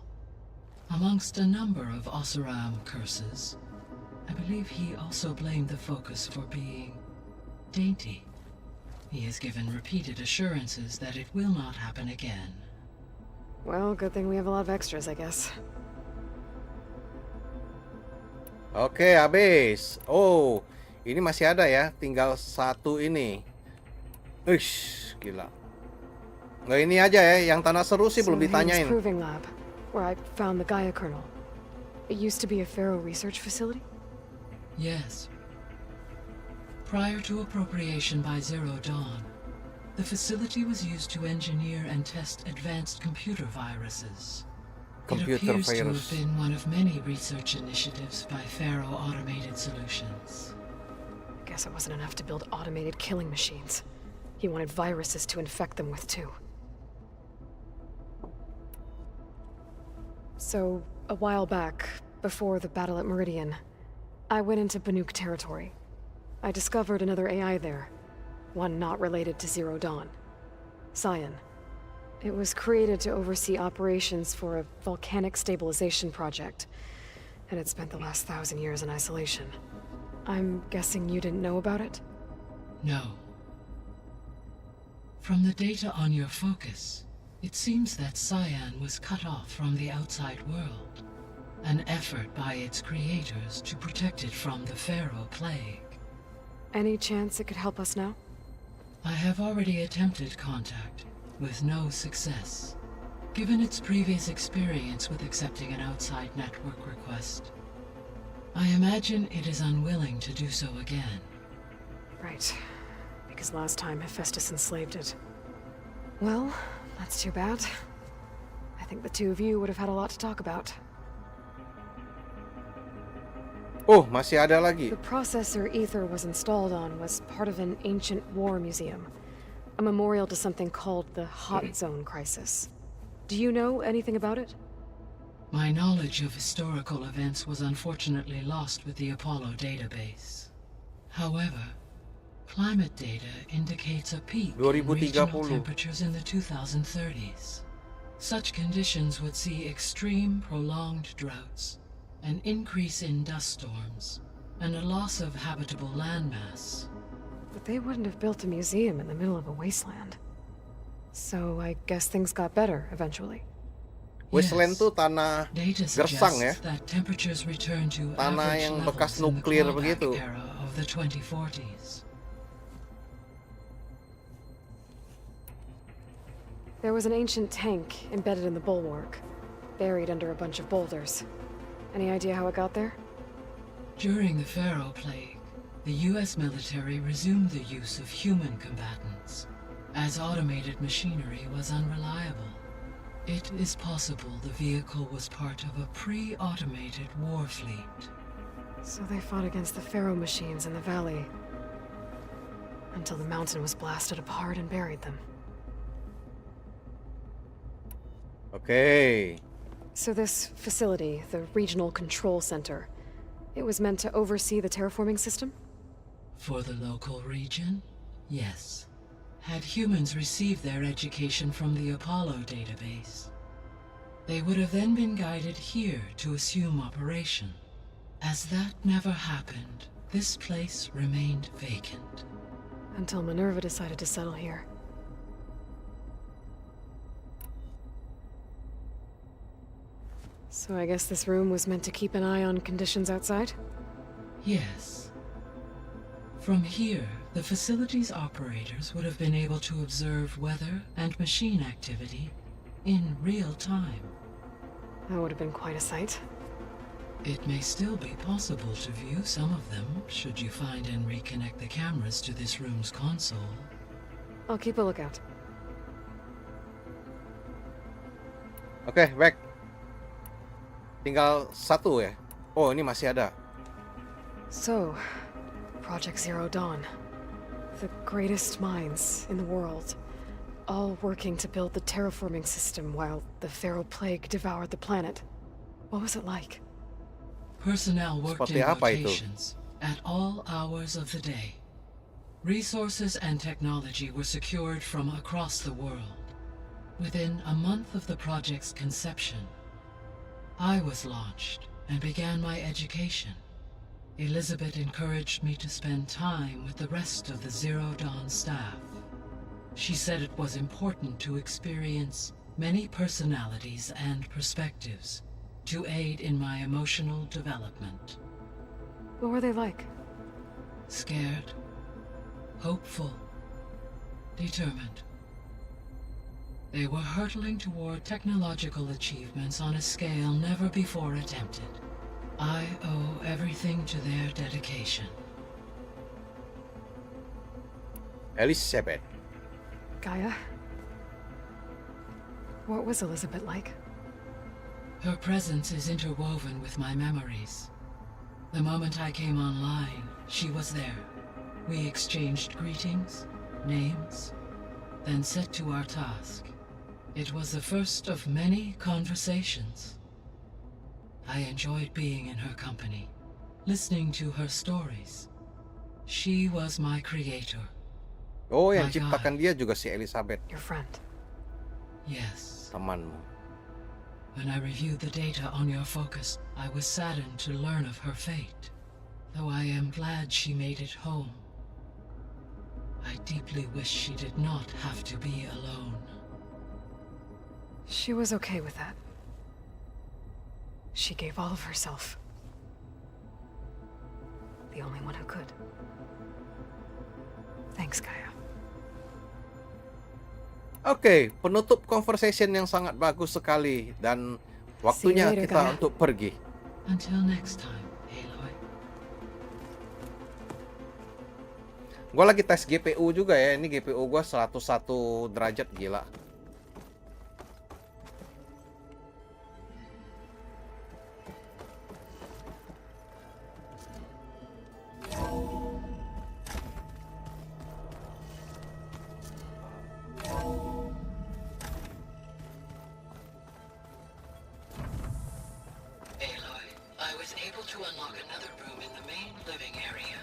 Amongst a number of Oseram curses, I believe he also blamed the focus for being dainty. He has given repeated assurances that it will not happen again. Well, good thing we have a lot of extras, I guess. Oke, habis. Oh, ini masih ada ya, tinggal satu ini. Uish, gila. Nggak ini aja ya, yang tanah seru sih belum ditanyain. Proving lab, where I found the Gaia kernel. It used to be a Pharaoh research facility? Yes. Prior to appropriation by Zero Dawn, the facility was used to engineer and test advanced computer viruses. It appears to have been one of many research initiatives by Pharaoh Automated Solutions. Guess it wasn't enough to build automated killing machines. He wanted viruses to infect them with too. So, a while back, before the battle at Meridian, I went into Banuk territory. I discovered another AI there, one not related to Zero Dawn. Cyan. It was created to oversee operations for a volcanic stabilization project, and it spent the last 1,000 years in isolation. I'm guessing you didn't know about it? No. From the data on your focus, it seems that Cyan was cut off from the outside world, an effort by its creators to protect it from the Pharaoh plague. Any chance it could help us now? I have already attempted contact, with no success. Given its previous experience with accepting an outside network request, I imagine it is unwilling to do so again. Right. Because last time Hephaestus enslaved it. Well, that's too bad. I think the two of you would have had a lot to talk about. Oh, masih ada lagi. The processor Ether was installed on was part of an ancient war museum. A memorial to something called the Hot Zone Crisis. Do you know anything about it? My knowledge of historical events was unfortunately lost with the Apollo database. However, climate data indicates a peak in regional temperatures in the 2030s. Such conditions would see extreme, prolonged droughts, an increase in dust storms, and a loss of habitable landmass. But they wouldn't have built a museum in the middle of a wasteland. So I guess things got better eventually. Wasteland tuh tanah gersang ya. That temperatures return to tanah yang bekas nuklir begitu. Era of the 2040s. There was an ancient tank embedded in the bulwark, buried under a bunch of boulders. Any idea how it got there? During the Pharaoh plague, the US military resumed the use of human combatants, as automated machinery was unreliable. It is possible the vehicle was part of a pre-automated war fleet. So they fought against the Pharaoh machines in the valley, until the mountain was blasted apart and buried them. Okay. So this facility, the Regional Control Center, it was meant to oversee the terraforming system? For the local region, yes. Had humans received their education from the Apollo database, they would have then been guided here to assume operation. As that never happened, this place remained vacant. Until Minerva decided to settle here. So I guess this room was meant to keep an eye on conditions outside? Yes. From here, the facility's operators would have been able to observe weather and machine activity in real time. That would have been quite a sight. It may still be possible to view some of them, should you find and reconnect the cameras to this room's console. I'll keep a lookout. Oke, back. Tinggal satu ya. Oh, ini masih ada. So, Project Zero Dawn. The greatest minds in the world. All working to build the terraforming system while the Pharaoh plague devoured the planet. What was it like? Personnel worked in rotations at all hours of the day. Resources and technology were secured from across the world. Within a month of the project's conception, I was launched and began my education. Elizabeth encouraged me to spend time with the rest of the Zero Dawn staff. She said it was important to experience many personalities and perspectives to aid in my emotional development. What were they like? Scared, hopeful, determined. They were hurtling toward technological achievements on a scale never before attempted. I owe everything to their dedication. Elizabeth. Gaia? What was Elizabeth like? Her presence is interwoven with my memories. The moment I came online, she was there. We exchanged greetings, names, then set to our task. It was the first of many conversations. I enjoyed being in her company, listening to her stories. She was my creator. Oh, yang My ciptakan guide. dia juga si Elizabeth. Your friend. Yes. Temanmu. When I reviewed the data on your focus, I was saddened to learn of her fate. Though I am glad she made it home. I deeply wish she did not have to be alone. She was okay with that. She gave all of herself. The only one who could. Thanks, Gaia. Oke, penutup conversation yang sangat bagus sekali dan waktunya later, kita Gaia. untuk pergi. Until next time, Aloy. Gua lagi tes GPU juga ya. Ini GPU gua 101 derajat, gila. Aloy, I was able to unlock another room in the main living area.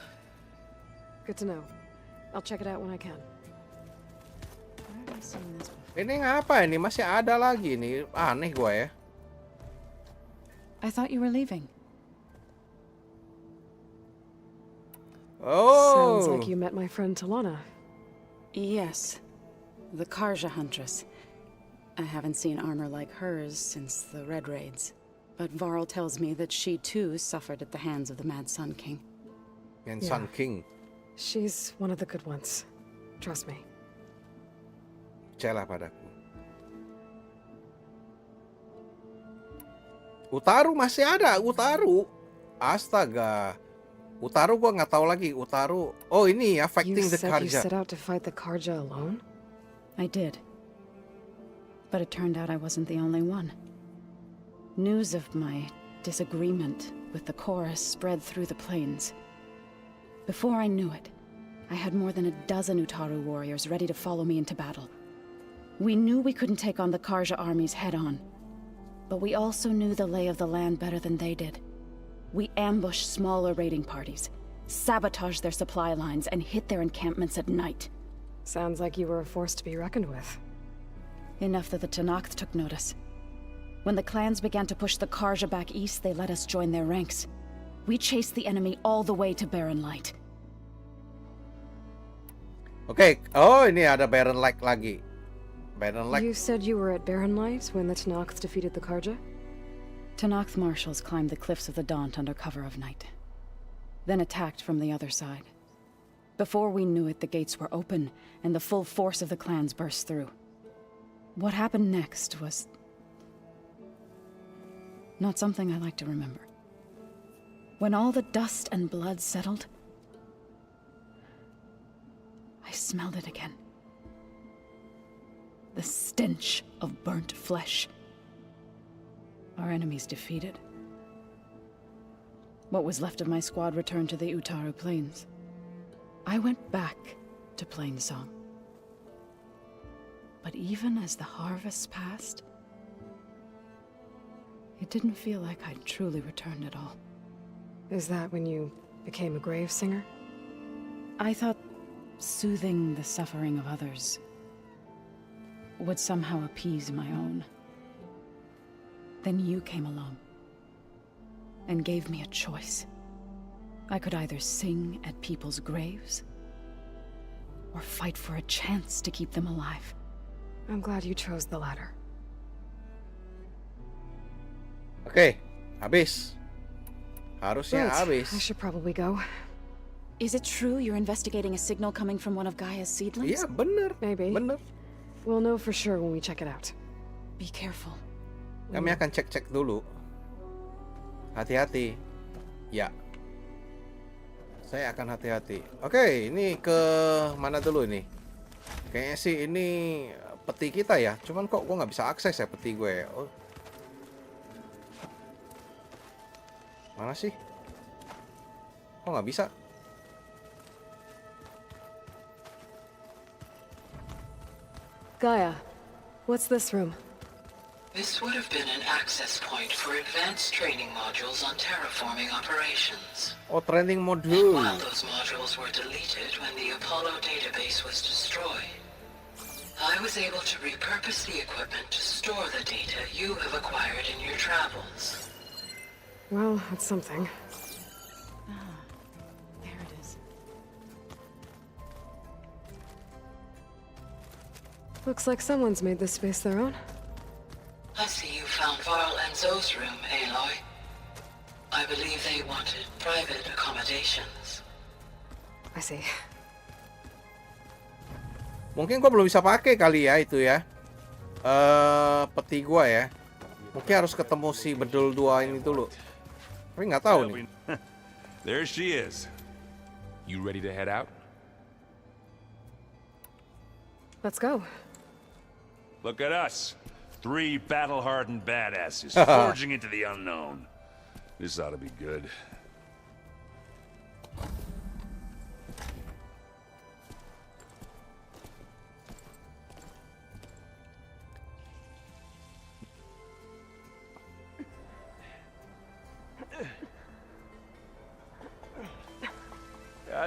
Good to know. I'll check it out when I can. Where have I seen this before? Ini ngapa ini? Masih ada lagi nih. Aneh gua ya. I thought you were leaving. Oh. Sounds like you met my friend Talana. Yes. The Karja Huntress. I haven't seen armor like hers since the Red Raids. But Varl tells me that she too suffered at the hands of the Mad Sun King. And Yeah. Sun King. She's one of the good ones. Trust me. Percayalah padaku. Utaru masih ada, Utaru. Astaga. Utaru gua nggak tahu lagi. Utaru. Oh, ini ya, You fighting the said you Karja. set out to fight the Karja alone? I did. But it turned out I wasn't the only one. News of my disagreement with the chorus spread through the plains. Before I knew it, I had more than a dozen Utaru warriors ready to follow me into battle. We knew we couldn't take on the Karja armies head-on, but we also knew the lay of the land better than they did. We ambushed smaller raiding parties, sabotaged their supply lines, and hit their encampments at night. Sounds like you were a force to be reckoned with. Enough that the Tenakth took notice. When the clans began to push the Karja back east, they let us join their ranks. We chased the enemy all the way to Barren Light. Oke, oh ini ada Baron Light lagi. Baron Light. You said you were at Barren Light when the Tenakth defeated the Karja? Tenakth marshals climbed the cliffs of the Daunt under cover of night, then attacked from the other side. Before we knew it, the gates were open, and the full force of the clans burst through. What happened next was not something I like to remember. When all the dust and blood settled, I smelled it again. The stench of burnt flesh. Our enemies defeated. What was left of my squad returned to the Utaru Plains. I went back to Plainsong. But even as the harvests passed, it didn't feel like I'd truly returned at all. Is that when you became a grave singer? I thought soothing the suffering of others would somehow appease my own. Then you came along and gave me a choice. I could either sing at people's graves or fight for a chance to keep them alive. I'm glad you chose the latter. Oke, habis. Harusnya Right, habis. I should probably go. Is it true you're investigating a signal coming from one of Gaia's seedlings? Iya, bener. Maybe. Bener. We'll know for sure when we check it out. Be careful. Kami akan cek-cek dulu. Hati-hati. Ya. Saya akan hati-hati. Oke, ini ke mana dulu ini? Kayaknya sih ini peti kita ya. Cuman kok gua nggak bisa akses ya peti gue. Oh. Mana sih? Kok nggak bisa? Gaia, what's this room? This would have been an access point for advanced training modules on terraforming operations. Oh, training And module. while those modules were deleted when the Apollo database was destroyed, I was able to repurpose the equipment to store the data you have acquired in your travels. Well, that's something. There it is. Looks like someone's made this space their own. I see you found Varl and Zoe's room, Aloy. I believe they wanted private accommodations. I see. Mungkin gua belum bisa pakai kali ya itu ya. Peti gua ya. Mungkin harus ketemu si bedul dua ini dulu. Tapi nggak tahu nih. There she is. You ready to head out? Let's go. Look at us. 3 battle-hardened badasses forging into the unknown. This ought to be good.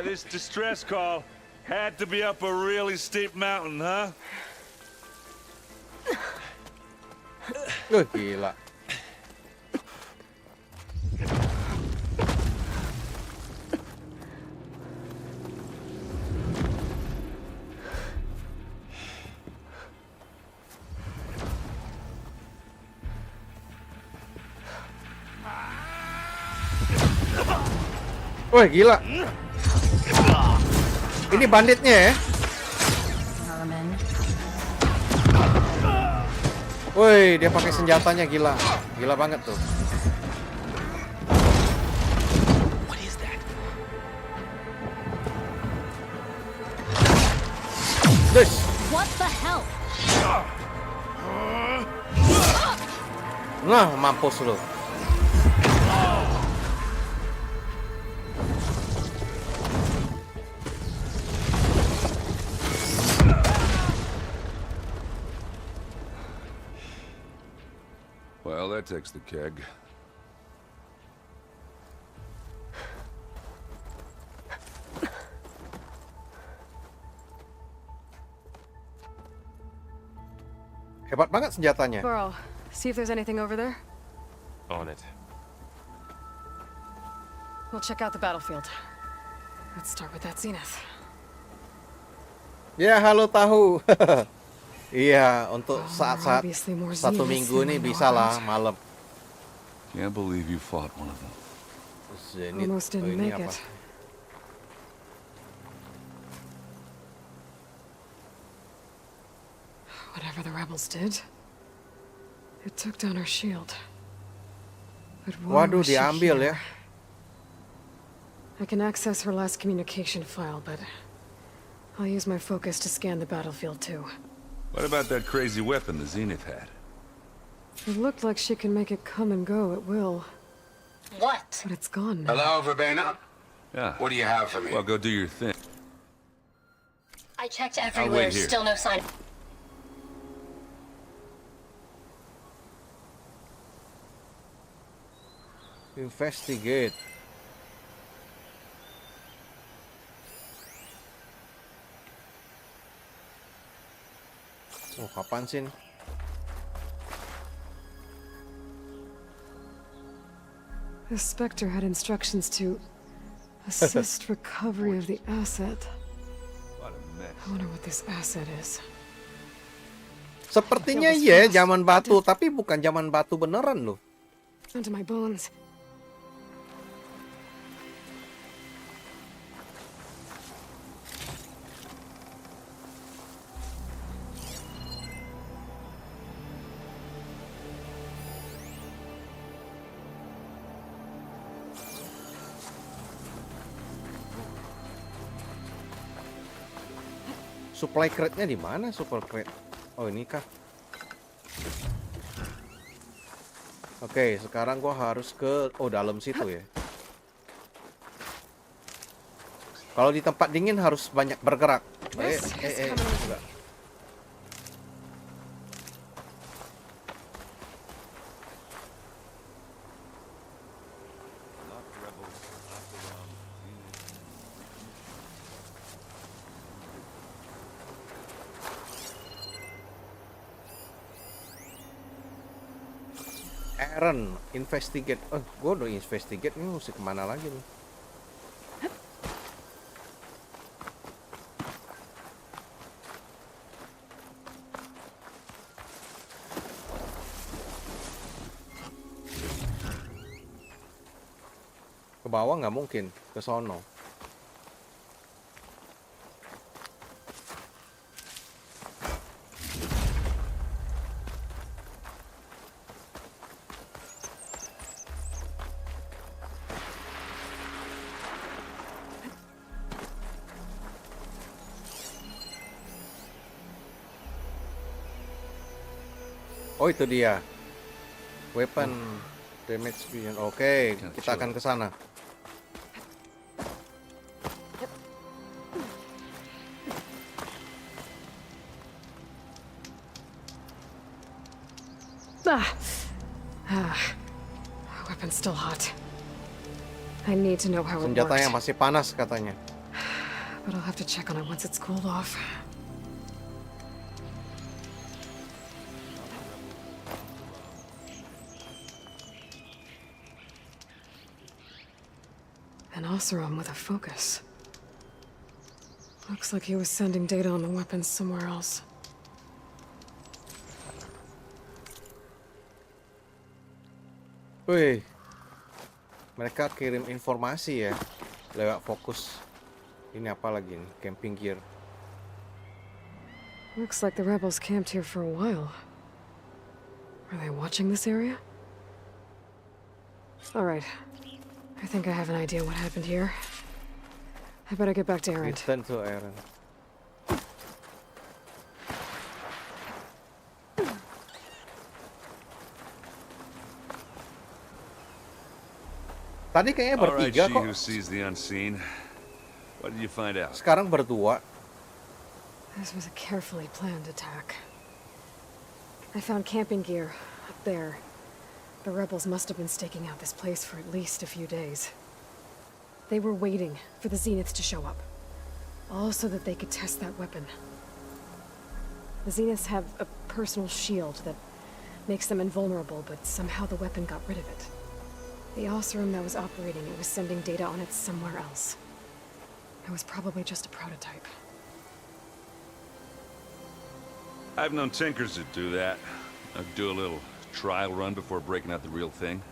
This distress call had to be up a really steep mountain, huh? Gila. Woi, gila. Ini banditnya ya? Woi, dia pakai senjatanya gila. Gila banget tuh. What is that? This. What the hell? Nah, mampus lu. Well, that takes the keg. Hebat banget senjatanya. Varl, see if there's anything over there. On it. We'll check out the battlefield. Let's start with that zenith. Ya, halo tahu. Iya, untuk saat-saat Obviously more 1 zeniths minggu than ini I know bisa lah about. malam. Can't believe you fought one of them. Zenith. Almost didn't ini make apa? it. Whatever the rebels did, it took down her shield. But why Waduh, was she diambil here? ya. I can access her last communication file, but I'll use my focus to scan the battlefield too. What about that crazy weapon the Zenith had? It looked like she can make it come and go at will. What? But it's gone now. Hello, Verbena? Yeah. What do you have for me? Well, go do your thing. I checked wait everywhere, here. still no sign. Investigate. Oh, apaan sih ini? The Spectre had instructions to assist recovery of the asset. What a mess. I wonder what this asset is. Sepertinya iya zaman batu, tapi bukan zaman batu beneran loh. Down to my bones. Supply crate-nya di mana? Supply crate. Oh, ini kah? Oke, sekarang gua harus ke dalam situ ya. Kalau di tempat dingin harus banyak bergerak. Enggak. Aaron, investigate. Gue udah investigate, ini mesti kemana lagi nih? Ke bawah nggak mungkin, ke sono. Oh, itu dia. Weapon damage beyond. Oke, kita akan ke sana. Weapon's still hot. I need to know how it works. Senjatanya masih panas katanya. But I'll have to check on it once it's cooled off. An Oseram with a focus. Looks like he was sending data on the weapons somewhere else. Wih, mereka kirim informasi ya lewat fokus. Ini apa lagi nih? Camping gear. Looks like the rebels camped here for a while. Are they watching this area? All right. I think I have an idea what happened here. I better get back to Aaron. Return to Aaron. Tadi kayaknya bertiga kok. Who sees the unseen. What did you find out? Sekarang berdua. This was a carefully planned attack. I found camping gear up there. The rebels must have been staking out this place for at least a few days. They were waiting for the Zeniths to show up, all so that they could test that weapon. The Zeniths have a personal shield that makes them invulnerable, but somehow the weapon got rid of it. The Oseram that was operating it was sending data on it somewhere else. It was probably just a prototype. I've known tinkers that do that. I'd do a little trial run before breaking out the real thing.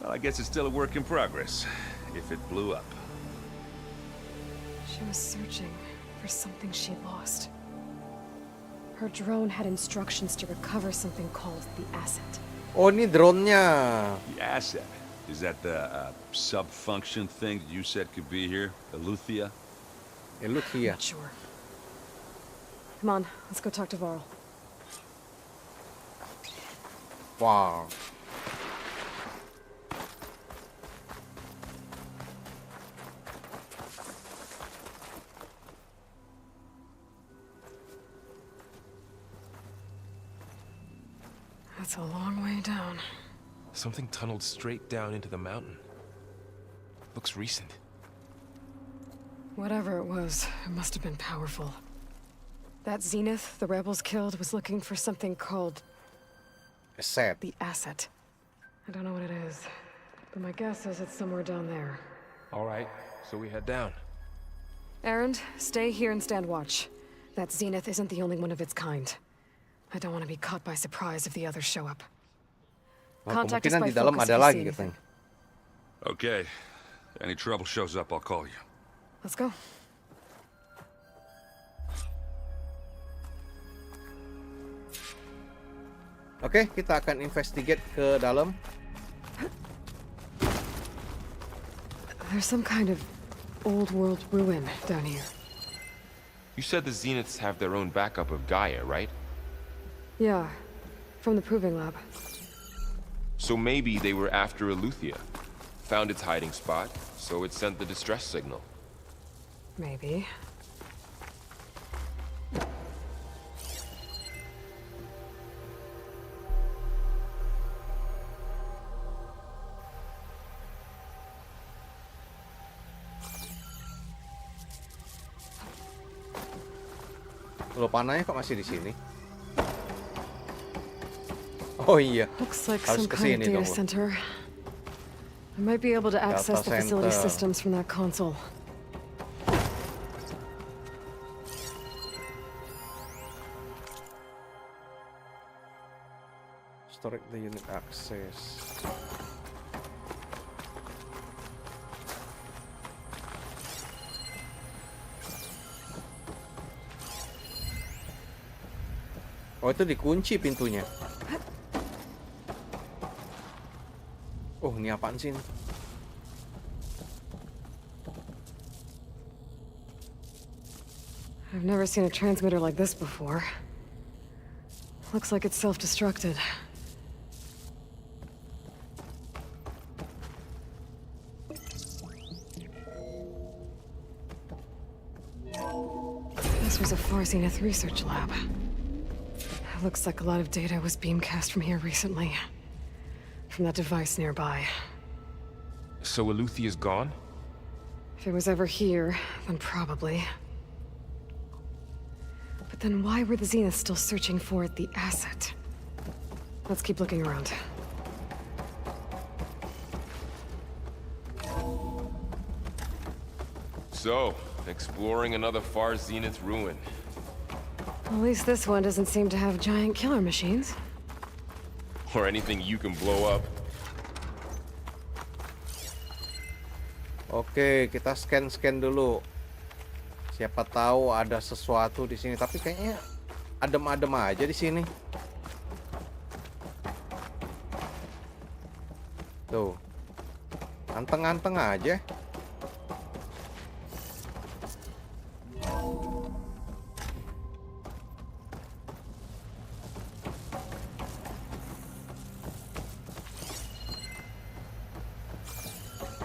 Well, I guess it's still a work in progress, if it blew up. She was searching for something she lost. Her drone had instructions to recover something called the asset. Oh, ini drone-nya. The asset? Is that the sub-function thing that you said could be here? Eleuthia? Eleuthia. Not sure. Come on, let's go talk to Varl. Wow. That's a long way down. Something tunneled straight down into the mountain. Looks recent. Whatever it was, it must have been powerful. That Zenith the rebels killed was looking for something called Asset. the asset. I don't know what it is, but my guess is it's somewhere down there. All right, so we head down. Errand, stay here and stand watch. That Zenith isn't the only one of its kind. I don't want to be caught by surprise if the others show up. Contact us Kemungkinan by di dalam focus ada if you lagi see katanya. anything. Okay. Any trouble shows up, I'll call you. Let's go. Oke, kita akan investigate ke dalam. There's some kind of old world ruin down here. You said the Zeniths have their own backup of Gaia, right? Yeah, from the proving lab. So maybe they were after Eleuthia. Found its hiding spot, so it sent the distress signal. Maybe. Loh, panahnya kok masih di sini? Oh iya. Looks like Harus some kind of kesini data dong. center. I might be able to access the facility center. systems from that console. Storage the unit access. Oh, itu dikunci pintunya. Oh, ini apaan sih ini? I've never seen a transmitter like this before. Looks like it's self-destructed. This was a Far Zenith research lab. Looks like a lot of data was beamcast from here recently. From that device nearby. So Eleuthia's gone? If it was ever here, then probably. But then why were the Zeniths still searching for the asset? Let's keep looking around. So, exploring another Far Zenith ruin. At least this one doesn't seem to have giant killer machines. Or anything you can blow up. Oke, kita scan dulu. Siapa tahu ada sesuatu di sini, tapi kayaknya adem-adem aja di sini. Tuh. Anteng-anteng aja.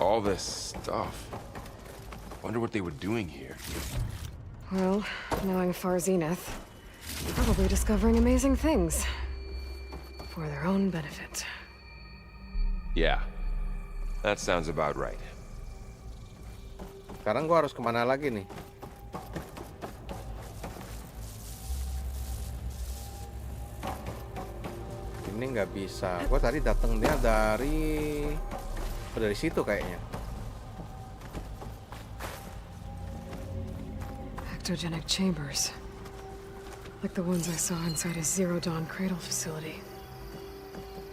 All this stuff. Wonder what they were doing here. Well, knowing Far Zenith, probably discovering amazing things. For their own benefit. Yeah. That sounds about right. Sekarang gua harus kemana lagi nih? Ini nggak bisa. Gua tadi datangnya dari situ kayaknya. Ectogenic chambers. Like the ones I saw inside a Zero Dawn cradle facility.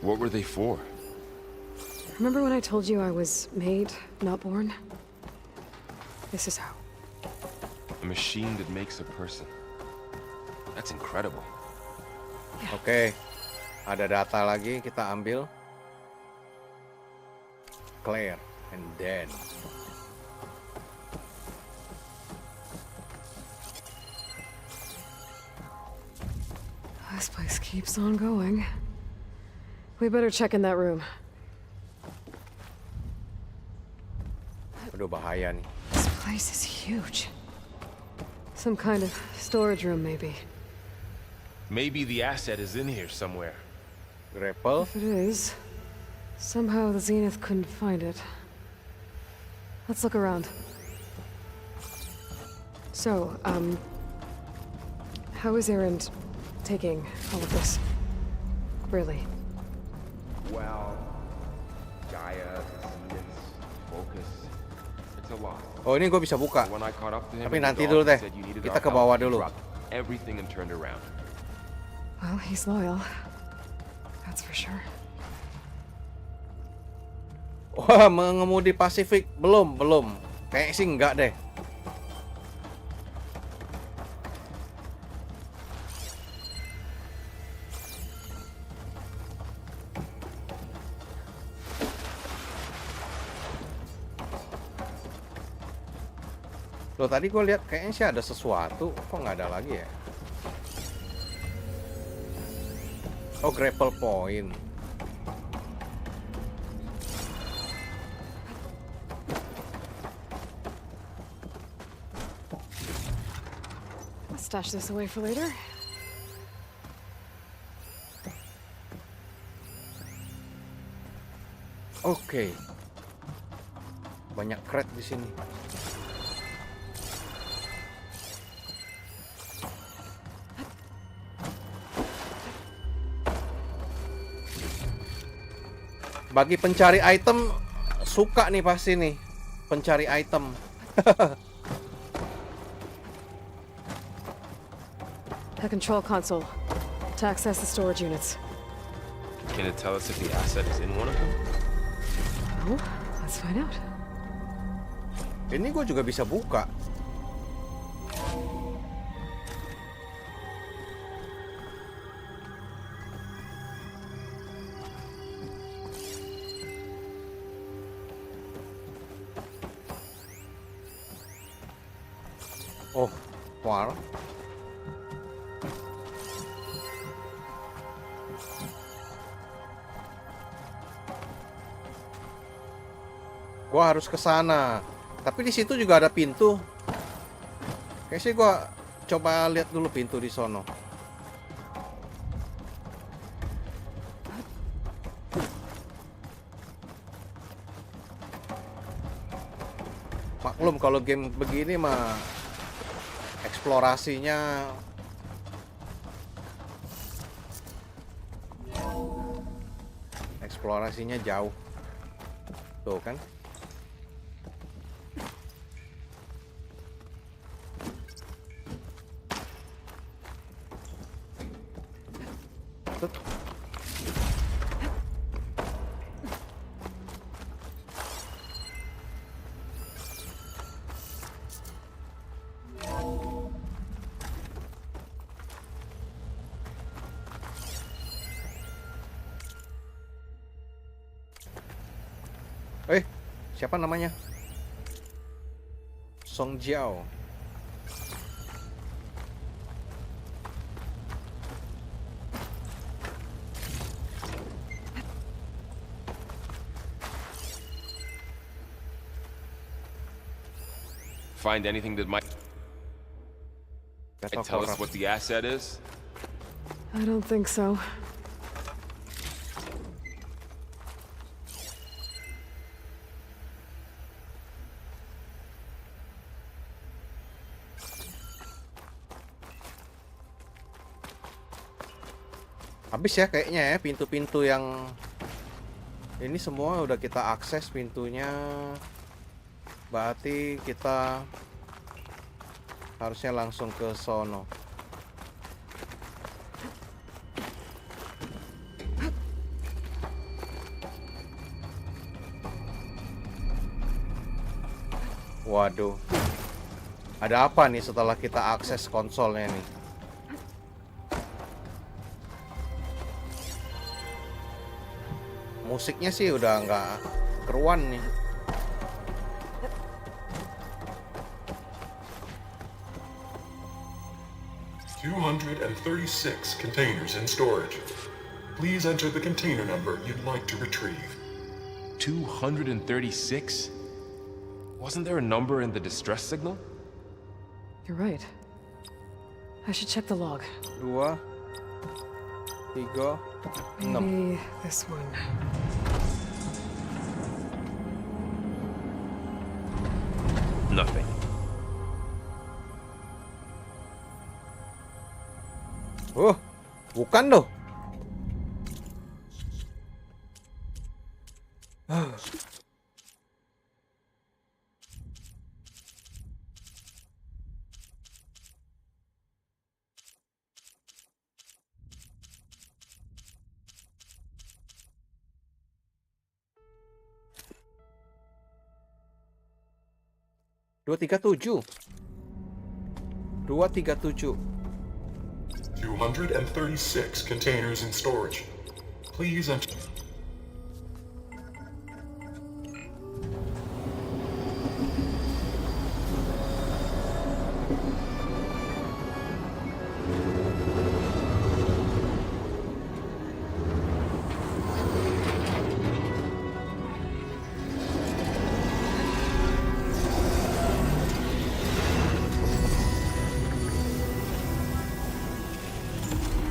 What were they for? Remember when I told you I was made, not born? This is how. A machine that makes a person. That's incredible. Oke. Ada data lagi kita ambil. Claire and Dan. This place keeps on going. We better check in that room. Aduh, bahaya nih. This place is huge. Some kind of storage room, maybe. Maybe the asset is in here somewhere. Grapple. If it is, somehow the Zenith couldn't find it. Let's look around. So, how is Erend taking all of this? Really? Well, Gaia, Zenith, Focus. It's a lot. Oh, ini gue bisa buka. When I caught up to him, Tapi in the nanti dog, dulu he deh. said you needed Kita our ke help. bawah He dulu. dropped everything and turned around. Well, he's loyal. That's for sure. Wah, mengemudi Pasifik belum. Kayak sih enggak deh. Loh, tadi gue lihat kayaknya sih ada sesuatu, kok nggak ada lagi ya? Oh, grapple point. I'll stash this away for later. Oke. Banyak crate di sini. Bagi pencari item, suka nih pasti nih pencari item. The control console. To access the storage units. Can it tell us if the asset is in one of them? Oh, let's find out. Ini gue juga bisa buka. Oh, war. Gua harus ke sana. Tapi di situ juga ada pintu. Kayaknya sih gua coba lihat dulu pintu di sono. Maklum kalau game begini mah eksplorasinya jauh. Tuh kan? Tuh. Siapa namanya? Song Jiao. Find anything that might tell us what the asset is? I don't think so. Habis ya kayaknya ya pintu-pintu yang ini semua udah kita akses pintunya. Berarti kita harusnya langsung ke sono. Waduh. Ada apa nih setelah kita akses konsolnya nih? Musiknya sih udah nggak keruan nih. "236 containers in storage. Please enter the container number you'd like to retrieve." 236? Wasn't there a number in the distress signal? You're right. I should check the log. 2, 3, 6. Maybe this one. Nothing. Bukan loh. Dua tiga tujuh. 236 containers in storage. Please enter.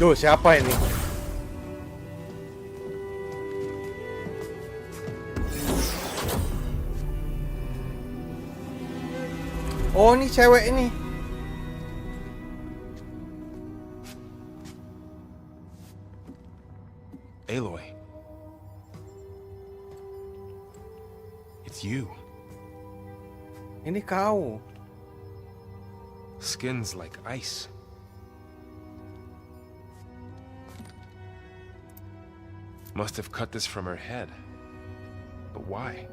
Duh, siapa ini? Oh, ini cewek ini. Aloy. It's you. Ini kau. Skin's like ice. Must have cut this from her head. But why?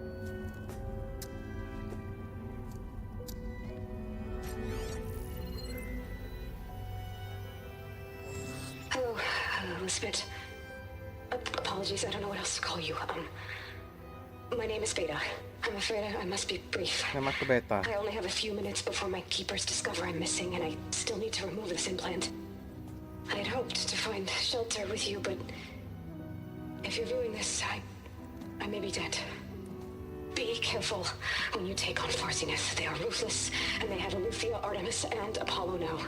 Hello, Elizabeth. Apologies, I don't know what else to call you. My name is Beta. I'm afraid I must be brief. Nama aku Beta. I only have a few minutes before my keepers discover I'm missing, and I still need to remove this implant. I had hoped to find shelter with you, but if you're viewing this, I may be dead. Be careful when you take on Farsiness. They are ruthless, and they have Eleuthia, Artemis, and Apollo now.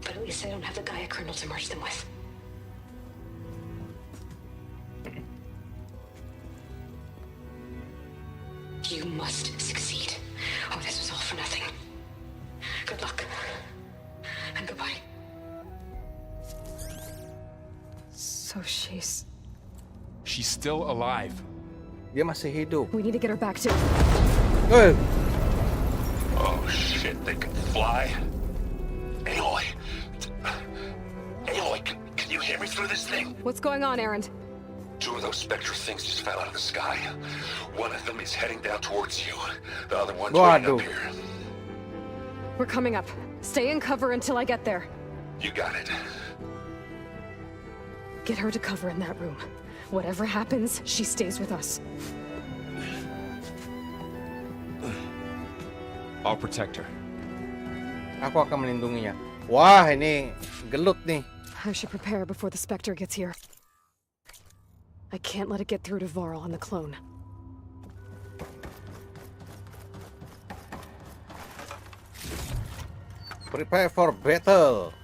But at least they don't have the Gaia kernel to merge them with. You must succeed, or this was all for nothing. Good luck, and goodbye. So she's still alive. Dia masih hidup. We need to get her back to. Oh shit, they can fly? Aloy! Aloy, can you hear me through this thing? What's going on, Erend? Two of those spectral things just fell out of the sky. One of them is heading down towards you. The other one's waiting up here. We're coming up. Stay in cover until I get there. You got it. Get her to cover in that room. Whatever happens, she stays with us. I'll protect her. Aku akan melindunginya. Wah, ini gelut nih. I should prepare before the Spectre gets here. I can't let it get through to Varl and the clone. Prepare for battle.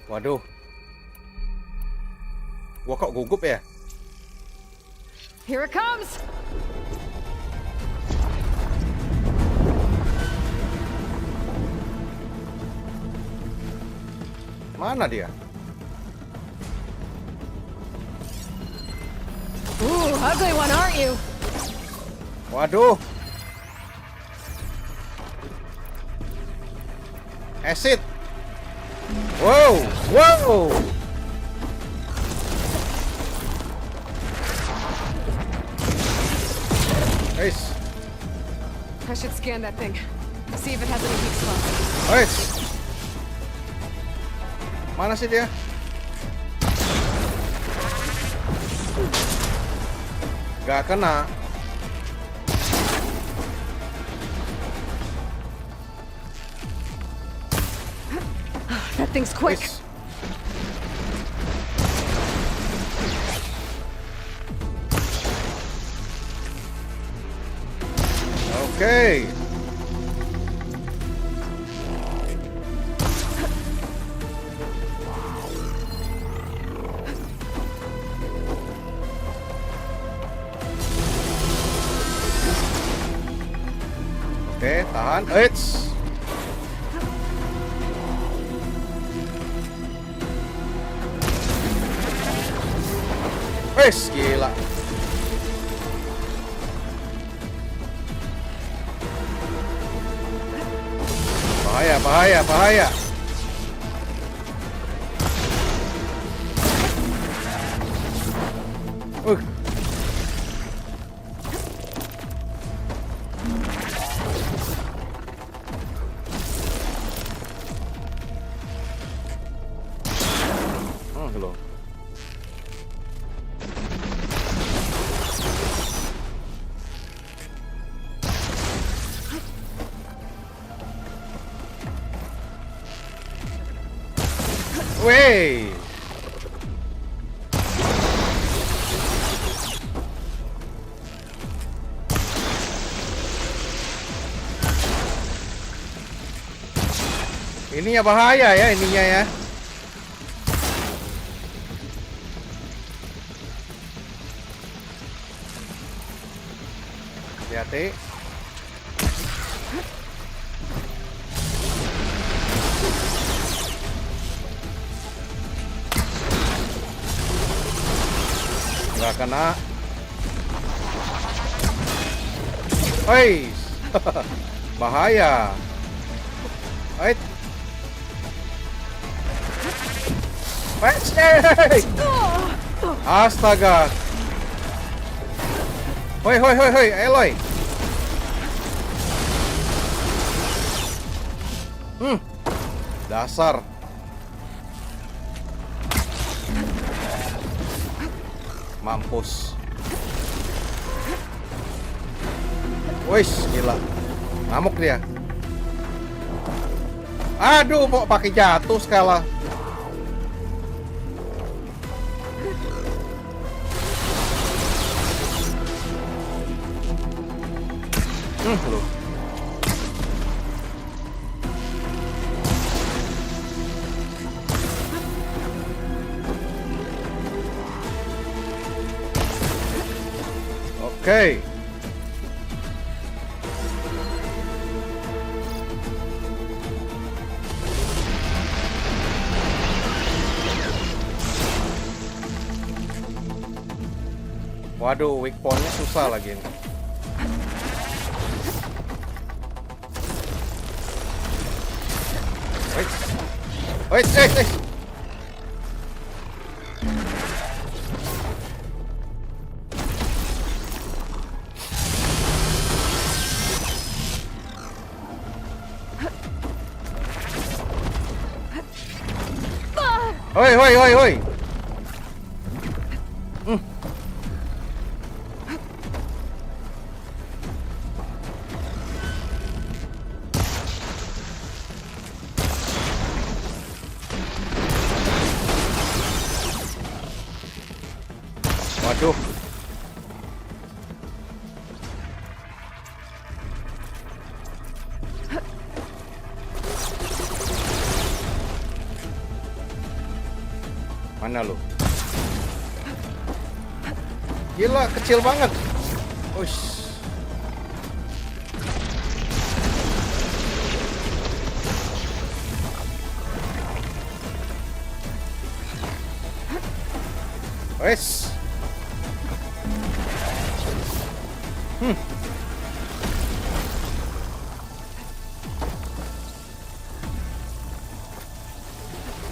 Waduh. Gua kok gugup ya? Here it comes! Mana dia? Ooh, ugly one, aren't you? Waduh. Acid. Wow, wow. Nice. I should scan that thing. See if it has any weak spots. Nice. Mana sih dia? Gak kena. That thing's quick. Nice. Okay. Oke, tahan. Tahan. Eits. Wes, gila. Bahaya, bahaya, bahaya. Belum. Wey. Ininya bahaya ya, ininya ya. Hati-hati. Nggak kena. Hei. Bahaya. Wait. Astaga. Hoi, hoi, hoi, hoi, Eloy. Dasar. Mampus. Wih, gila. Ngamuk dia. Aduh, mau pakai jatuh skala. Loh. Oke. Waduh, weak point-nya susah lagi nih. Wait. Hoi. Waduh. Mana lu? Gila, kecil banget. Ush. Wes.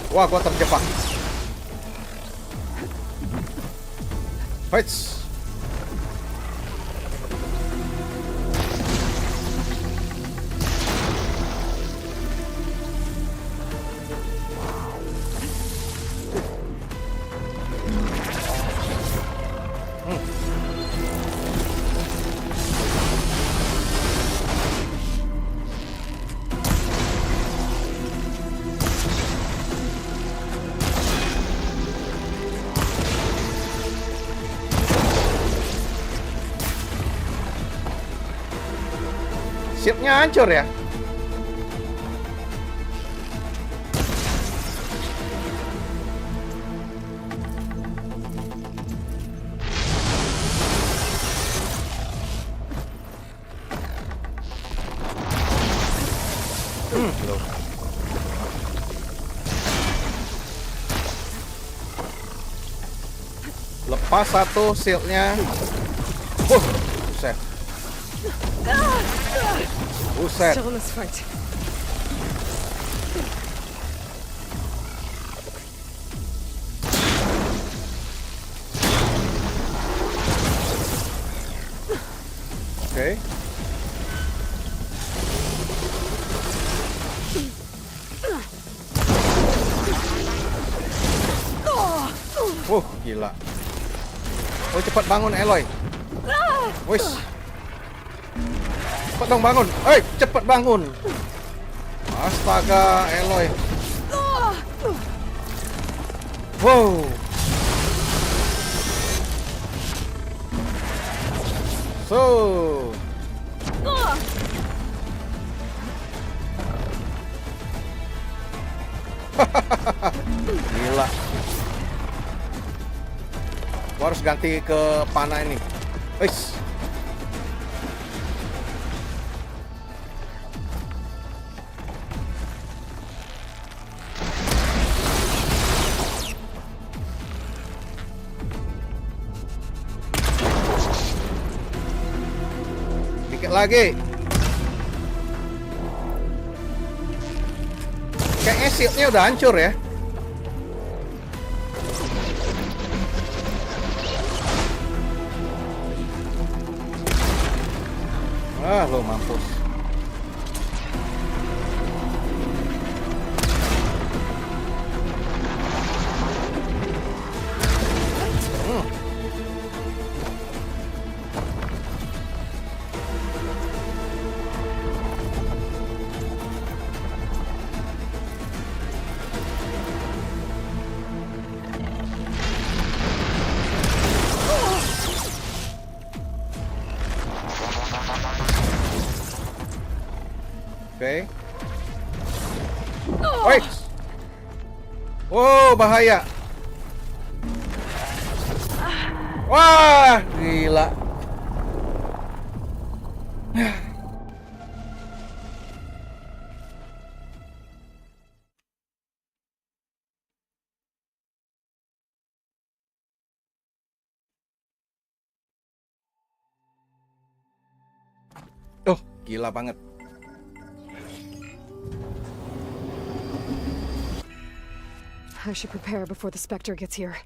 Wah, gua terjebak. Fights. Shipnya hancur ya. Lepas satu shieldnya. Buset. Buset. Still in this fight. Oke. Gila. Oh, cepat bangun, Eloy. Wis. Cepat dong bangun. Cepat bangun. Astaga, Eloy. Wow. So. Gila. Gua harus ganti ke panah ini. Wis. Dikit lagi. Kayaknya shieldnya udah hancur ya. Lo mampus. Oke. Woi. Wow, bahaya. Wah, gila. Oh, gila banget. I should prepare before the Spectre gets here.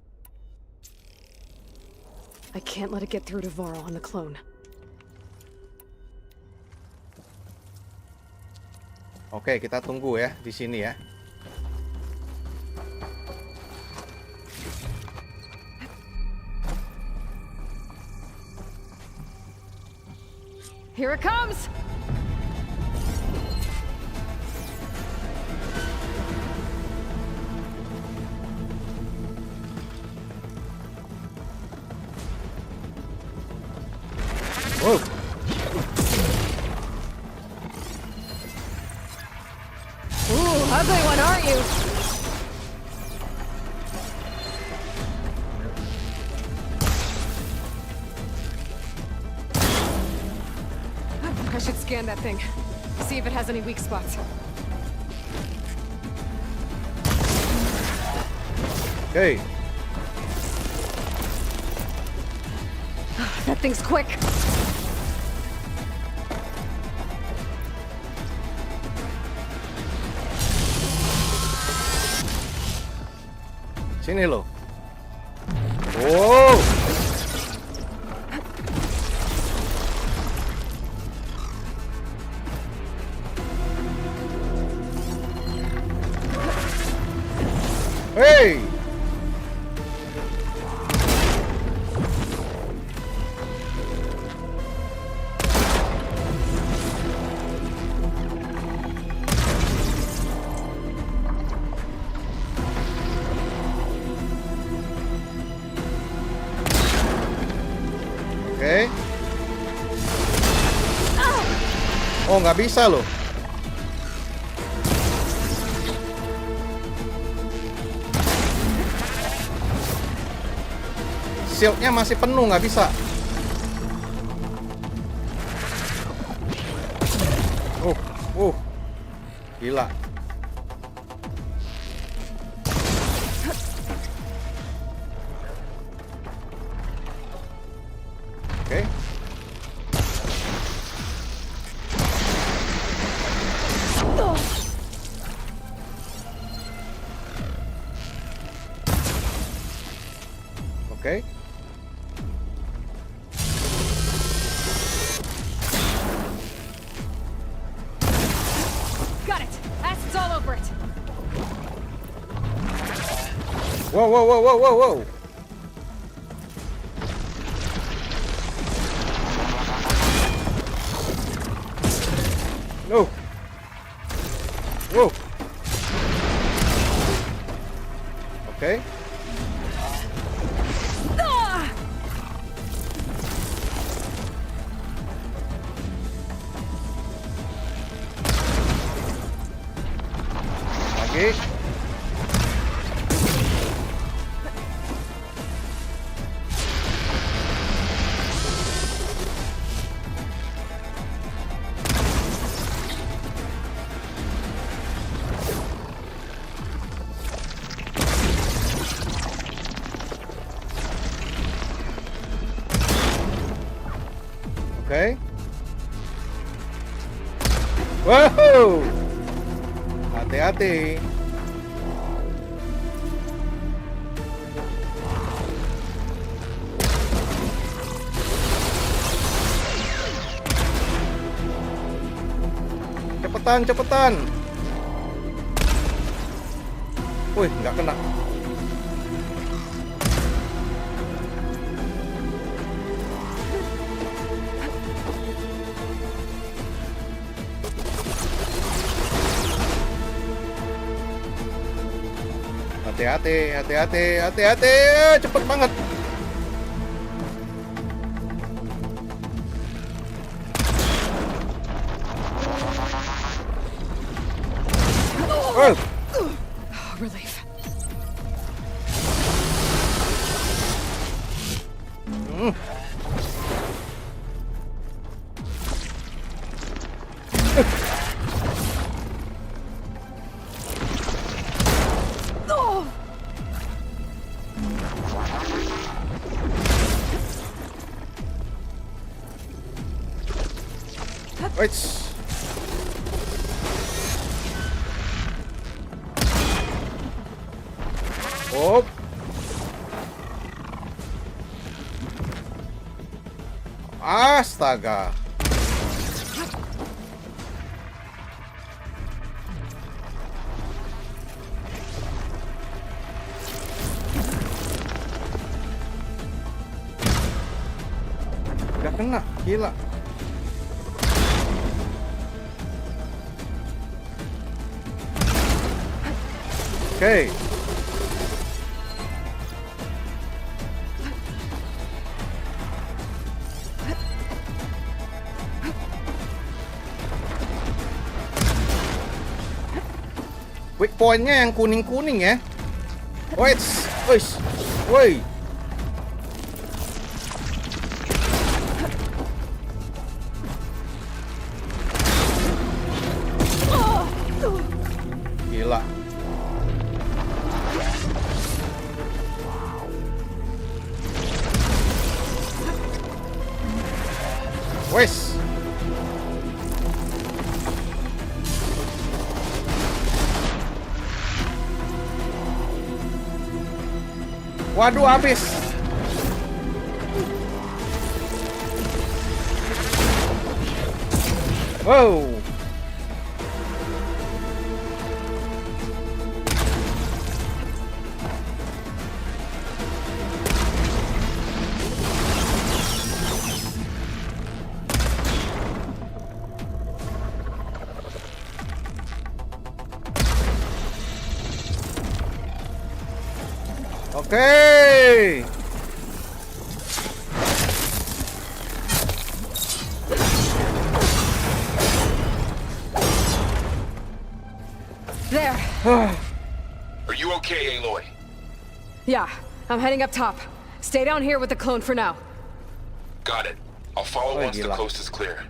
I can't let it get through to Varl on the clone. Oke, kita tunggu ya di sini ya. Here it comes! Whoa. Ooh, ugly one, aren't you? I should scan that thing. See if it has any weak spots. Okay. That thing's quick. Sini lo. Wow. Hey. Oke. Oh, nggak bisa loh. Shieldnya masih penuh, nggak bisa. Gila. Oke. Oke. Got it. Acid's all over it. Wow, wow, wow, wow, wow, wow. No. Wow. Oke. Lagi. Oke. Wow. Hati-hati. Cepetan, cepetan. Wih, nggak kena. Hati-hati, hati-hati, hati-hati. Cepet banget. Oh. Relief. Wait. Oh. Astaga. Gak kena, gila. Oke. Weak point-nya yang kuning-kuning ya. Wait, woi. Gila. Wes. Waduh, habis. Wow. Oke. There. Are you okay, Aloy? Yeah, I'm heading up top. Stay down here with the clone for now. Got it. I'll follow Oh, once the gila. coast is clear.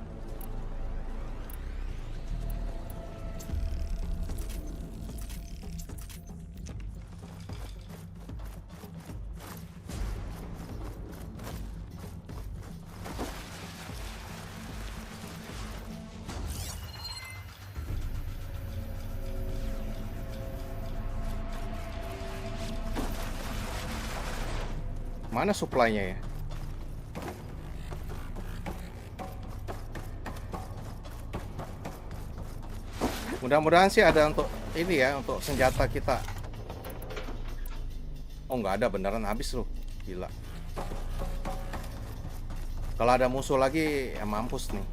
Mana supply-nya ya? Mudah-mudahan sih ada untuk ini ya, untuk senjata kita. Oh nggak ada, beneran habis loh. Gila. Kalau ada musuh lagi ya mampus nih.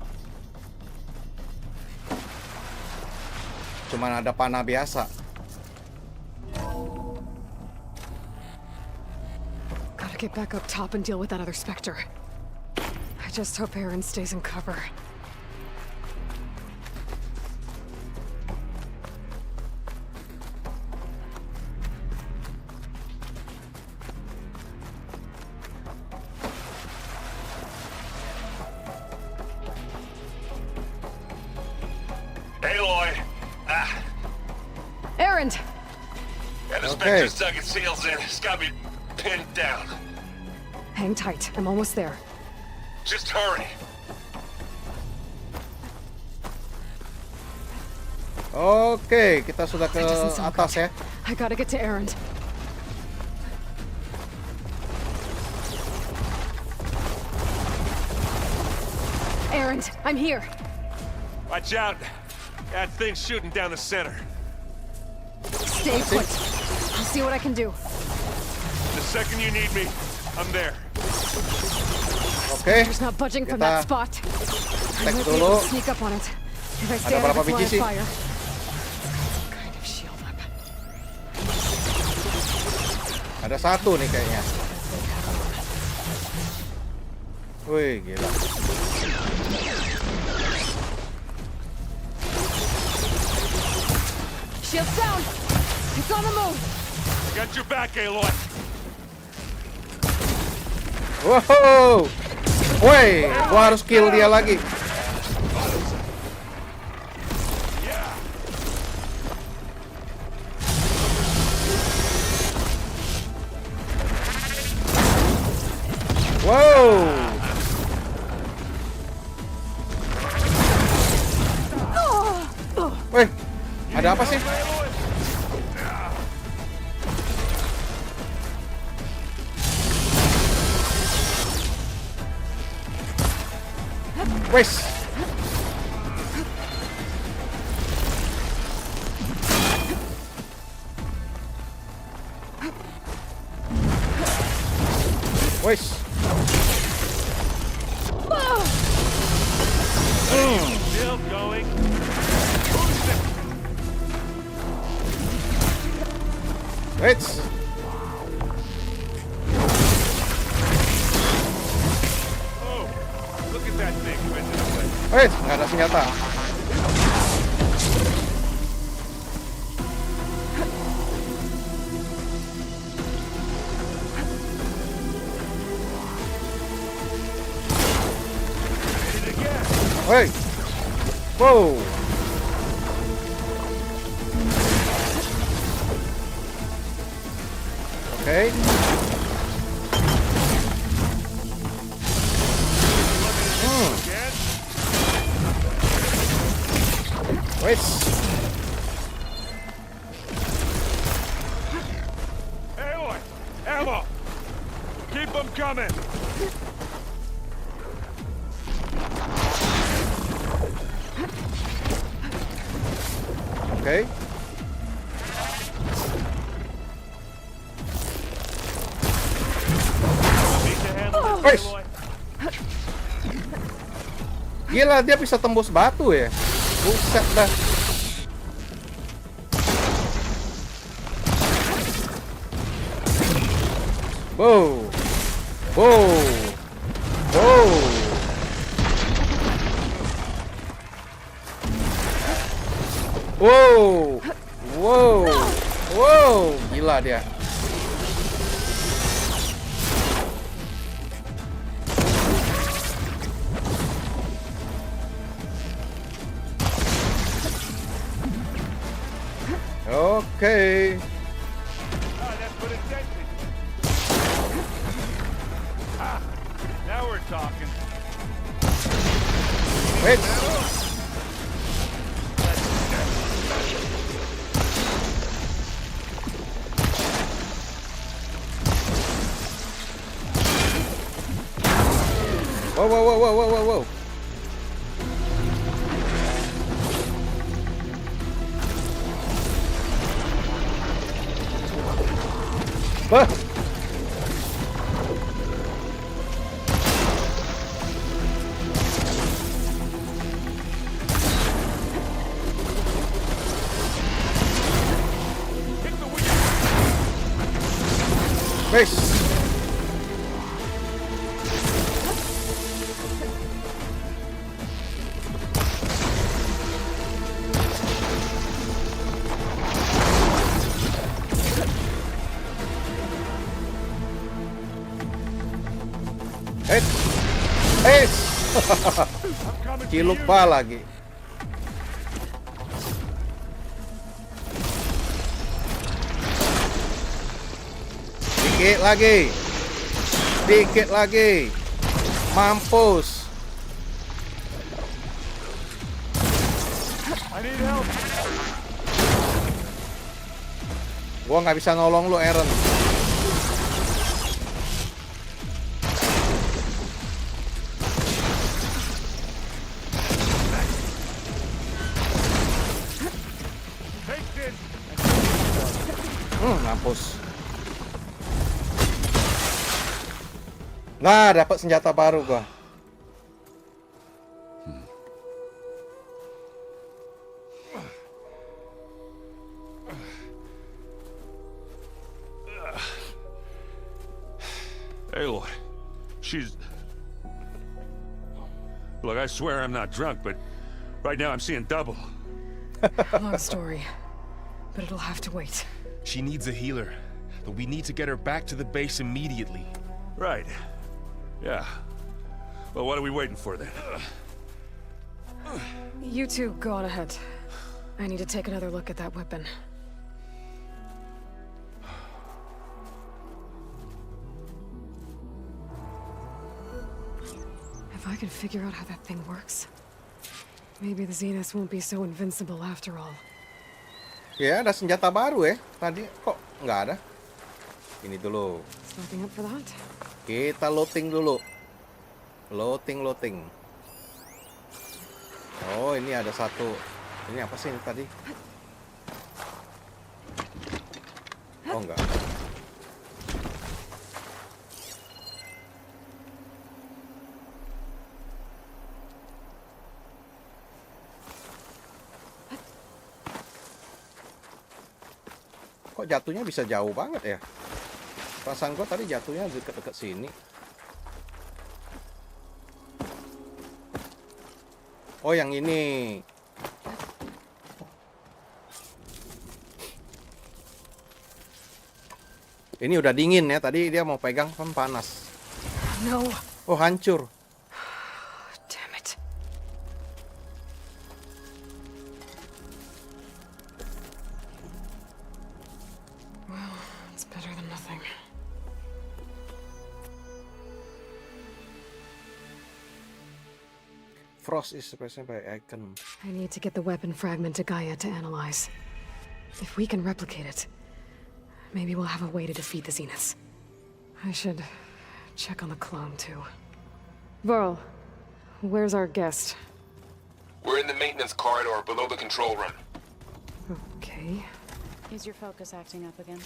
Cuman ada panah biasa. Gotta get back up top and deal with that other Spectre. I just hope Aaron stays in cover. Aloy! Aaron! Yeah, the Okay. Spectre's dug its heels in. It's got me pinned down. Hang tight. I'm almost there. Just hurry. Oke, kita sudah ke That doesn't sound atas ya. I gotta get to Aaron. Aaron, I'm here. Watch out. That thing's shooting down the center. Stay put. I'll see what I can do. The second you need me, I'm there. Oke, There's not budging from kita that spot. I cek might be dulu. able to sneak up on it. If I stay Ada out berapa of its biji line of sih? fire. Kind of shield up. Ada satu nih kayaknya. Wih, gila. Shield's down. It's on the move. I got your back, Aloy. Wow. Woi, gua harus kill dia lagi. Wow. Woi, ada apa sih? Wes. Wes. Still going. Wes. Oh, look at that thing whizzing away. Wes, nggak ada senjata. Woi. Wow. Oke. Wes. Aloy! Ammo! Keep them coming! Oke. Wes. Gila, dia bisa tembus batu ya. Buset dah. Wow. Wow. Wow. Wow. Wow. Wow. Gila dia. Oke. Now we're talking. Wait. Wow. Wah. Wes. Lupa lagi. Dikit lagi. Mampus. Gua nggak bisa nolong lu, Aaron. Mampus. Nah, dapat senjata baru gua. Aloy, she's... Look, I swear I'm not drunk, but right now I'm seeing double. Long story, but it'll have to wait. She needs a healer, but we need to get her back to the base immediately. Right. Yeah. Well, what are we waiting for then? You two go on ahead. I need to take another look at that weapon. If I can figure out how that thing works, maybe the Zeniths won't be so invincible after all. Ya, ada senjata baru ya. Tadi kok nggak ada? Ini dulu. Stepping up for that? Kita looting dulu. Looting. Oh, ini ada satu. Ini apa sih ini tadi? Oh, enggak. Kok jatuhnya bisa jauh banget ya? Perasaan gua tadi jatuhnya deket-deket sini. Oh, yang ini. Ini udah dingin ya. Tadi dia mau pegang kan panas. No. Oh, hancur. Damn it. Well, it's better than nothing. Frost is suppressed by icon. I need to get the weapon fragment to Gaia to analyze. If we can replicate it, maybe we'll have a way to defeat the Zeniths. I should check on the clone, too. Varl, where's our guest? We're in the maintenance corridor below the control room. Okay. Is your focus acting up again?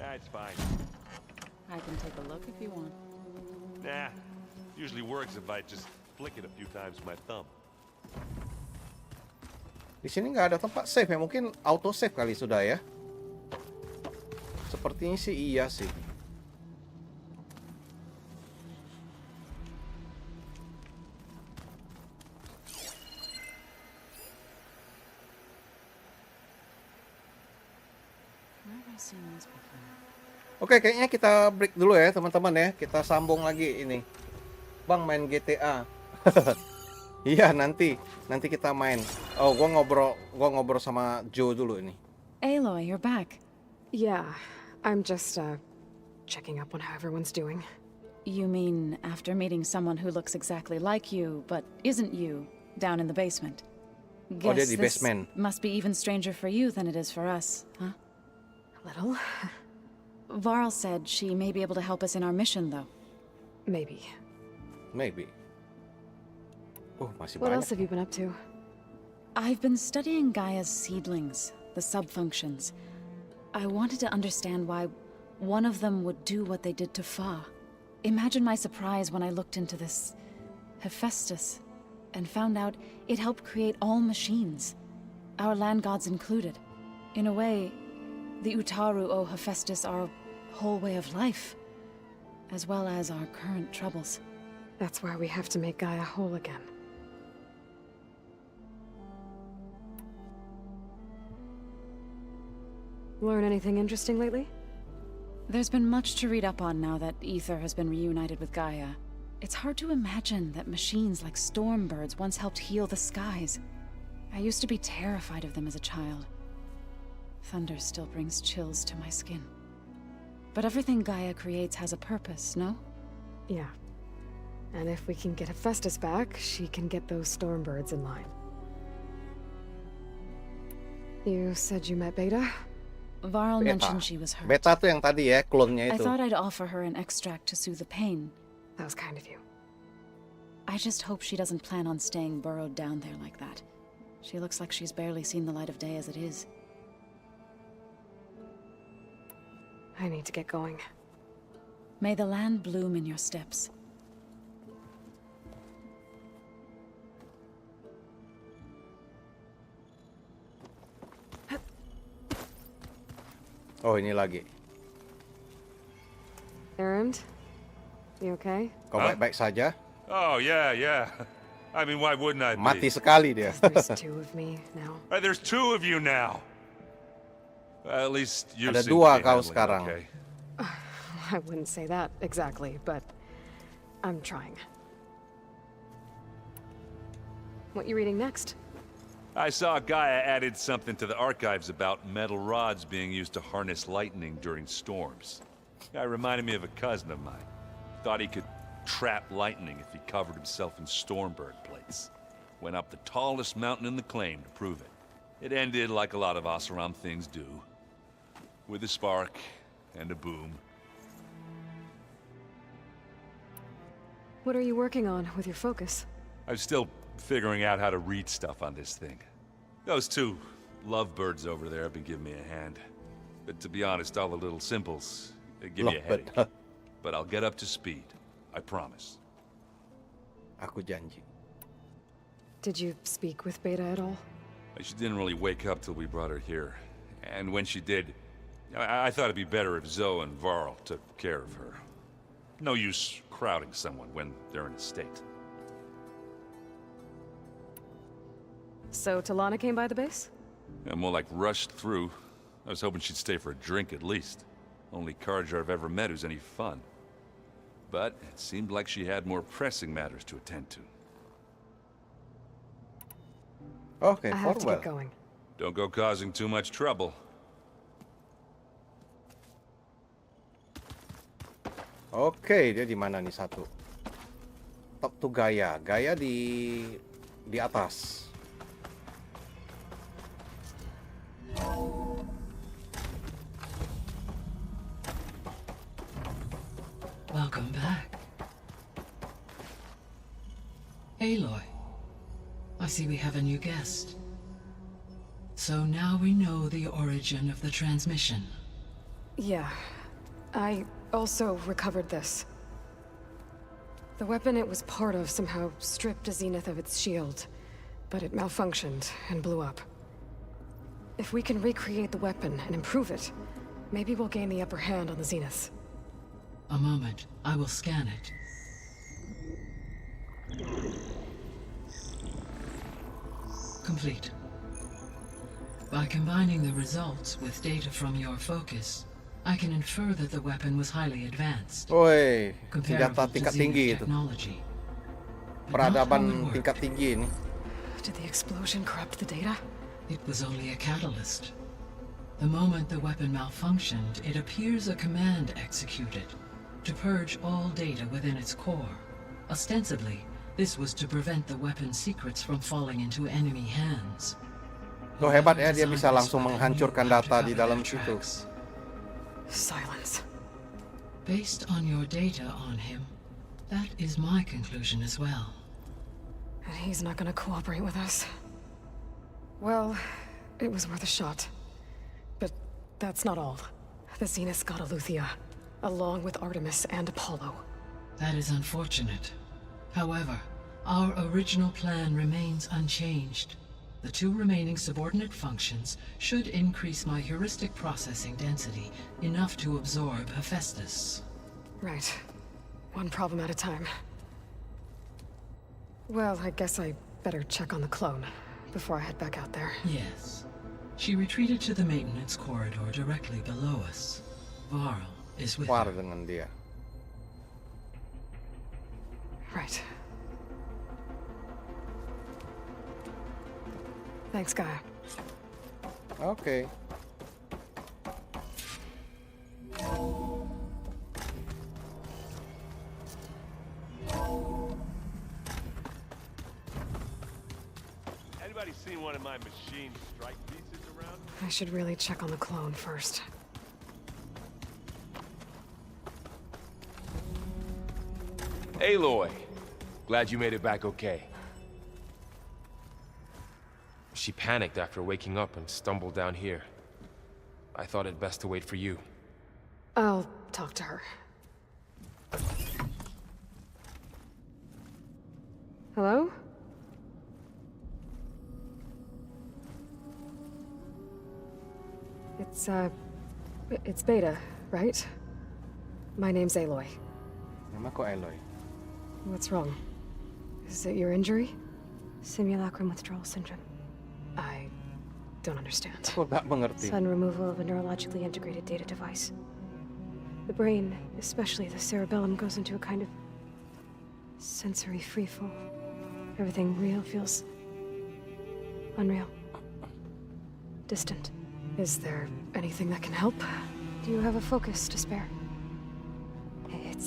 Nah, it's fine. I can take a look if you want. Nah, usually works if I just flick it a few times with my thumb. Di sini nggak ada tempat save ya, mungkin auto save kali sudah ya. Sepertinya sih iya sih. Oke, kayaknya kita break dulu ya teman-teman ya. Kita sambung lagi ini. Bang main GTA. Iya, nanti kita main. Oh, gua ngobrol sama Joe dulu ini. Aloy, you're back. Yeah, I'm just checking up on how everyone's doing. You mean after meeting someone who looks exactly like you, but isn't you, down in the basement? Oh, dia Guess di this basement. must be even stranger for you than it is for us, huh? A little. Varl said she may be able to help us in our mission, though. Maybe. Maybe. Masih What banyak. else have you been up to? I've been studying Gaia's seedlings, the subfunctions. I wanted to understand why one of them would do what they did to Fa. Imagine my surprise when I looked into this Hephaestus and found out it helped create all machines, our land gods included. In a way, the Utaru owe Hephaestus our whole way of life, as well as our current troubles. That's why we have to make Gaia whole again. Learn anything interesting lately? There's been much to read up on now that Ether has been reunited with Gaia. It's hard to imagine that machines like storm birds once helped heal the skies. I used to be terrified of them as a child. Thunder still brings chills to my skin. But everything Gaia creates has a purpose, no? Yeah. And if we can get Hephaestus back, she can get those storm birds in line. You said you met Beta? Varl Beta. mentioned she was hurt. Beta tuh yang tadi ya, klonnya I itu. thought I'd offer her an extract to soothe the pain. That was kind of you. I just hope she doesn't plan on staying burrowed down there like that. She looks like she's barely seen the light of day as it is. I need to get going. May the land bloom in your steps. Oh, ini lagi. Errand? You okay? Kau baik-baik saja? Oh, yeah. I mean, why wouldn't I be? Mati sekali dia. There's two of me now. There's two of you now. At least you Ada seem dua to be kau handling it sekarang. okay. I wouldn't say that exactly, but I'm trying. What you reading next? I saw Gaia added something to the archives about metal rods being used to harness lightning during storms. Guy reminded me of a cousin of mine. Thought he could trap lightning if he covered himself in stormbird plates. Went up the tallest mountain in the claim to prove it. It ended like a lot of Oseram things do. With a spark and a boom. What are you working on with your focus? I'm still figuring out how to read stuff on this thing. Those two lovebirds over there have been giving me a hand. But to be honest, all the little symbols, they give me a Lovebird. headache. But I'll get up to speed. I promise. Aku janji. Did you speak with Beta at all? She didn't really wake up till we brought her here. And when she did, I thought it'd be better if Zoe and Varl took care of her. No use crowding someone when they're in a state. So Talana came by the base? Yeah, more like rushed through. I was hoping she'd stay for a drink at least. Only Carja I've ever met who's any fun. But it seemed like she had more pressing matters to attend to. Okay, I have to forward. get going. Don't go causing too much trouble. Oke, dia di mana nih satu? Top to Gaia. Gaia di atas. Welcome back. Aloy, I see we have a new guest. So now we know the origin of the transmission. Yeah. I also recovered this. The weapon it was part of somehow stripped Zenith of its shield, but it malfunctioned and blew up. If we can recreate the weapon and improve it, maybe we'll gain the upper hand on the Zeniths. A moment, I will scan it. Complete. By combining the results with data from your focus, I can infer that the weapon was highly advanced. Woi, comparable senjata to tingkat Zenith tinggi itu. technology. Peradaban tingkat tinggi ini. Did the explosion corrupt the data? It was only a catalyst. The moment the weapon malfunctioned, it appears a command executed to purge all data within its core. Ostensibly, this was to prevent the weapon's secrets from falling into enemy hands. Tuh hebat ya, dia bisa langsung menghancurkan data di dalam situ. Silence. Based on your data on him, That is my conclusion as well. And he's not gonna cooperate with us. Well, it was worth a shot. But that's not all. The Zeniths got Eleuthia, along with Artemis and Apollo. That is unfortunate. However, our original plan remains unchanged. The 2 remaining subordinate functions should increase my heuristic processing density enough to absorb Hephaestus. Right. One problem at a time. Well, I guess I better check on the clone before I head back out there. Yes. She retreated to the maintenance corridor directly below us. Varl is with War her. dengan dia. Right. Thanks, Gaia. Oke. Anybody seen one of my machine strike pieces around? I should really check on the clone first. Aloy! Glad you made it back okay. She panicked after waking up and stumbled down here. I thought it best to wait for you. I'll talk to her. Hello? It's Beta, right? My name's Aloy. Nama ko Aloy. What's wrong? Is it your injury? Simulacrum withdrawal syndrome. I don't understand. Aku gak mengerti. Sudden removal of a neurologically integrated data device. The brain, especially the cerebellum, goes into a kind of sensory freefall. Everything real feels unreal. Distant. Is there anything that can help? Do you have a focus to spare?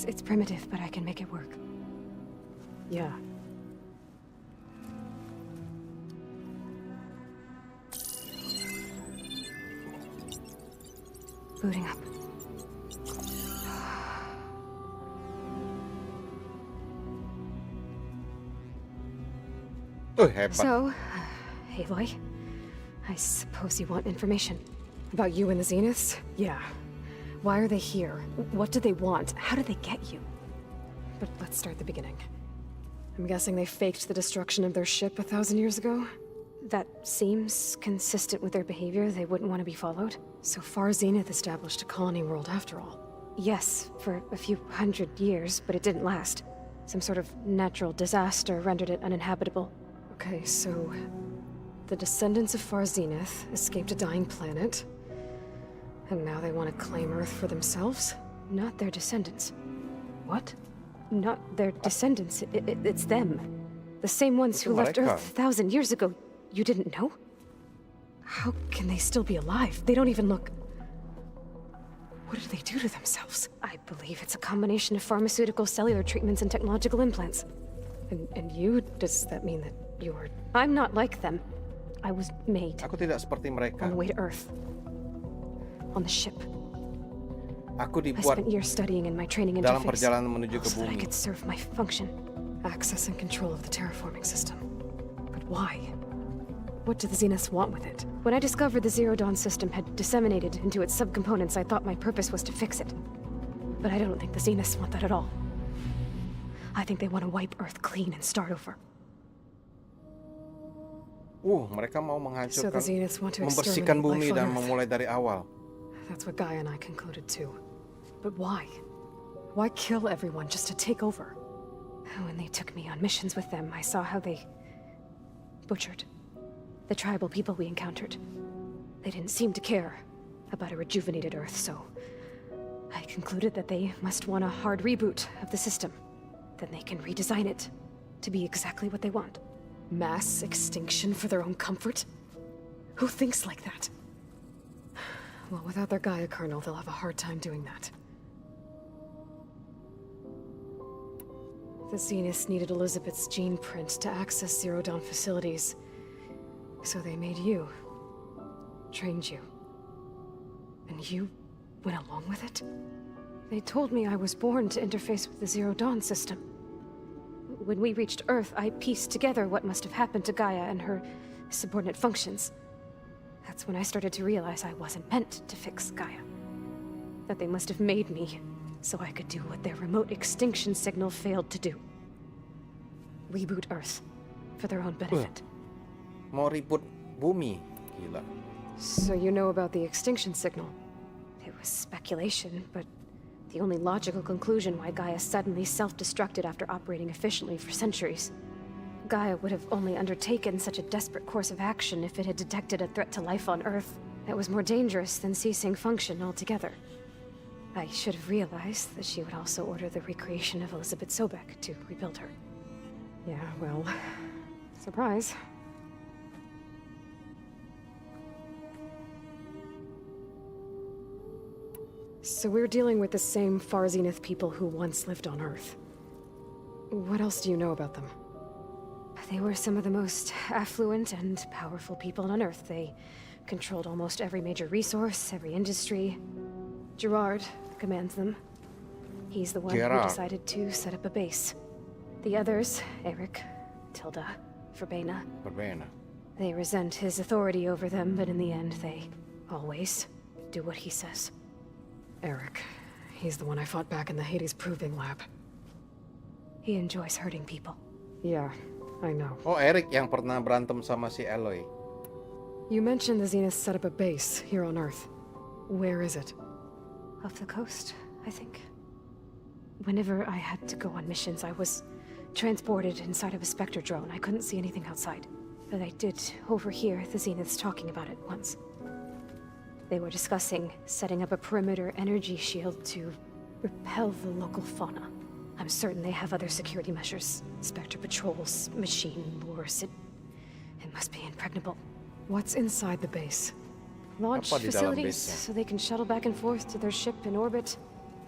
It's primitive, but I can make it work. Yeah. Booting up. Hebat. So, Aloy, I suppose you want information. About you and the Zeniths? Yeah. Why are they here? What do they want? How did they get you? But let's start at the beginning. I'm guessing they faked the destruction of their ship 1,000 years ago? That seems consistent with their behavior. They wouldn't want to be followed. So far, Zenith established a colony world after all. Yes, for a few hundred years, but it didn't last. Some sort of natural disaster rendered it uninhabitable. Okay, so the descendants of Far Zenith escaped a dying planet, and now they want to claim Earth for themselves? Not their descendants. What? Not their descendants. It's them. The same ones who left Earth 1,000 years ago. You didn't know? How can they still be alive? They don't even look... What did they do to themselves? I believe it's a combination of pharmaceutical, cellular treatments, and technological implants. And you? Does that mean that you're... I'm not like them. I was made. Aku tidak seperti mereka. On the way to Earth. On the ship. Aku I dibuat spent years studying in my training dalam interface perjalanan menuju ke so that I bumi. could serve my function. Access and control of the terraforming system. But why? What do the Zeniths want with it? When I discovered the Zero Dawn system had disseminated into its subcomponents, I thought my purpose was to fix it. But I don't think the Zeniths want that at all. I think they want to wipe Earth clean and start over. Mereka mau menghancurkan, So the Zeniths want to membersihkan exterminate bumi life on dan Earth. memulai dari awal. That's what Gaia and I concluded too. But why? Why kill everyone just to take over? When they took me on missions with them, I saw how they butchered the tribal people we encountered. They didn't seem to care about a rejuvenated Earth, so I concluded that they must want a hard reboot of the system. Then they can redesign it to be exactly what they want. Mass extinction for their own comfort? Who thinks like that? Well, without their Gaia kernel, they'll have a hard time doing that. The Zeniths needed Elizabeth's gene print to access Zero Dawn facilities. So they made you. Trained you. And you went along with it? They told me I was born to interface with the Zero Dawn system. When we reached Earth, I pieced together what must have happened to Gaia and her subordinate functions. That's when I started to realize I wasn't meant to fix Gaia. That they must have made me so I could do what their remote extinction signal failed to do. Reboot Earth for their own benefit. Mau ribut bumi. Gila. So you know about the extinction signal? It was speculation, but the only logical conclusion why Gaia suddenly self-destructed after operating efficiently for centuries. Gaia would have only undertaken such a desperate course of action if it had detected a threat to life on Earth that was more dangerous than ceasing function altogether. I should have realized that she would also order the recreation of Elizabeth Sobek to rebuild her. Yeah, well, surprise. So we're dealing with the same Far Zenith people who once lived on Earth. What else do you know about them? They were some of the most affluent and powerful people on Earth. They controlled almost every major resource, every industry. Gerard commands them. He's the one who decided to set up a base. The others, Eric, Tilda, Verbena. They resent his authority over them, but in the end, they always do what he says. Eric. He's the one I fought back in the Hades Proving Lab. He enjoys hurting people. Yeah, I know. Oh, Eric yang pernah berantem sama si Aloy. You mentioned the Zenith set up a base here on Earth. Where is it? Off the coast, I think. Whenever I had to go on missions, I was transported inside of a Spectre drone. I couldn't see anything outside. But I did overhear the Zeniths talking about it once. They were discussing setting up a perimeter energy shield to repel the local fauna. I'm certain they have other security measures. Spectre patrols, machine lures. It must be impregnable. What's inside the base? Launch Apa di dalam facilities, base-nya? so they can shuttle back and forth to their ship in orbit.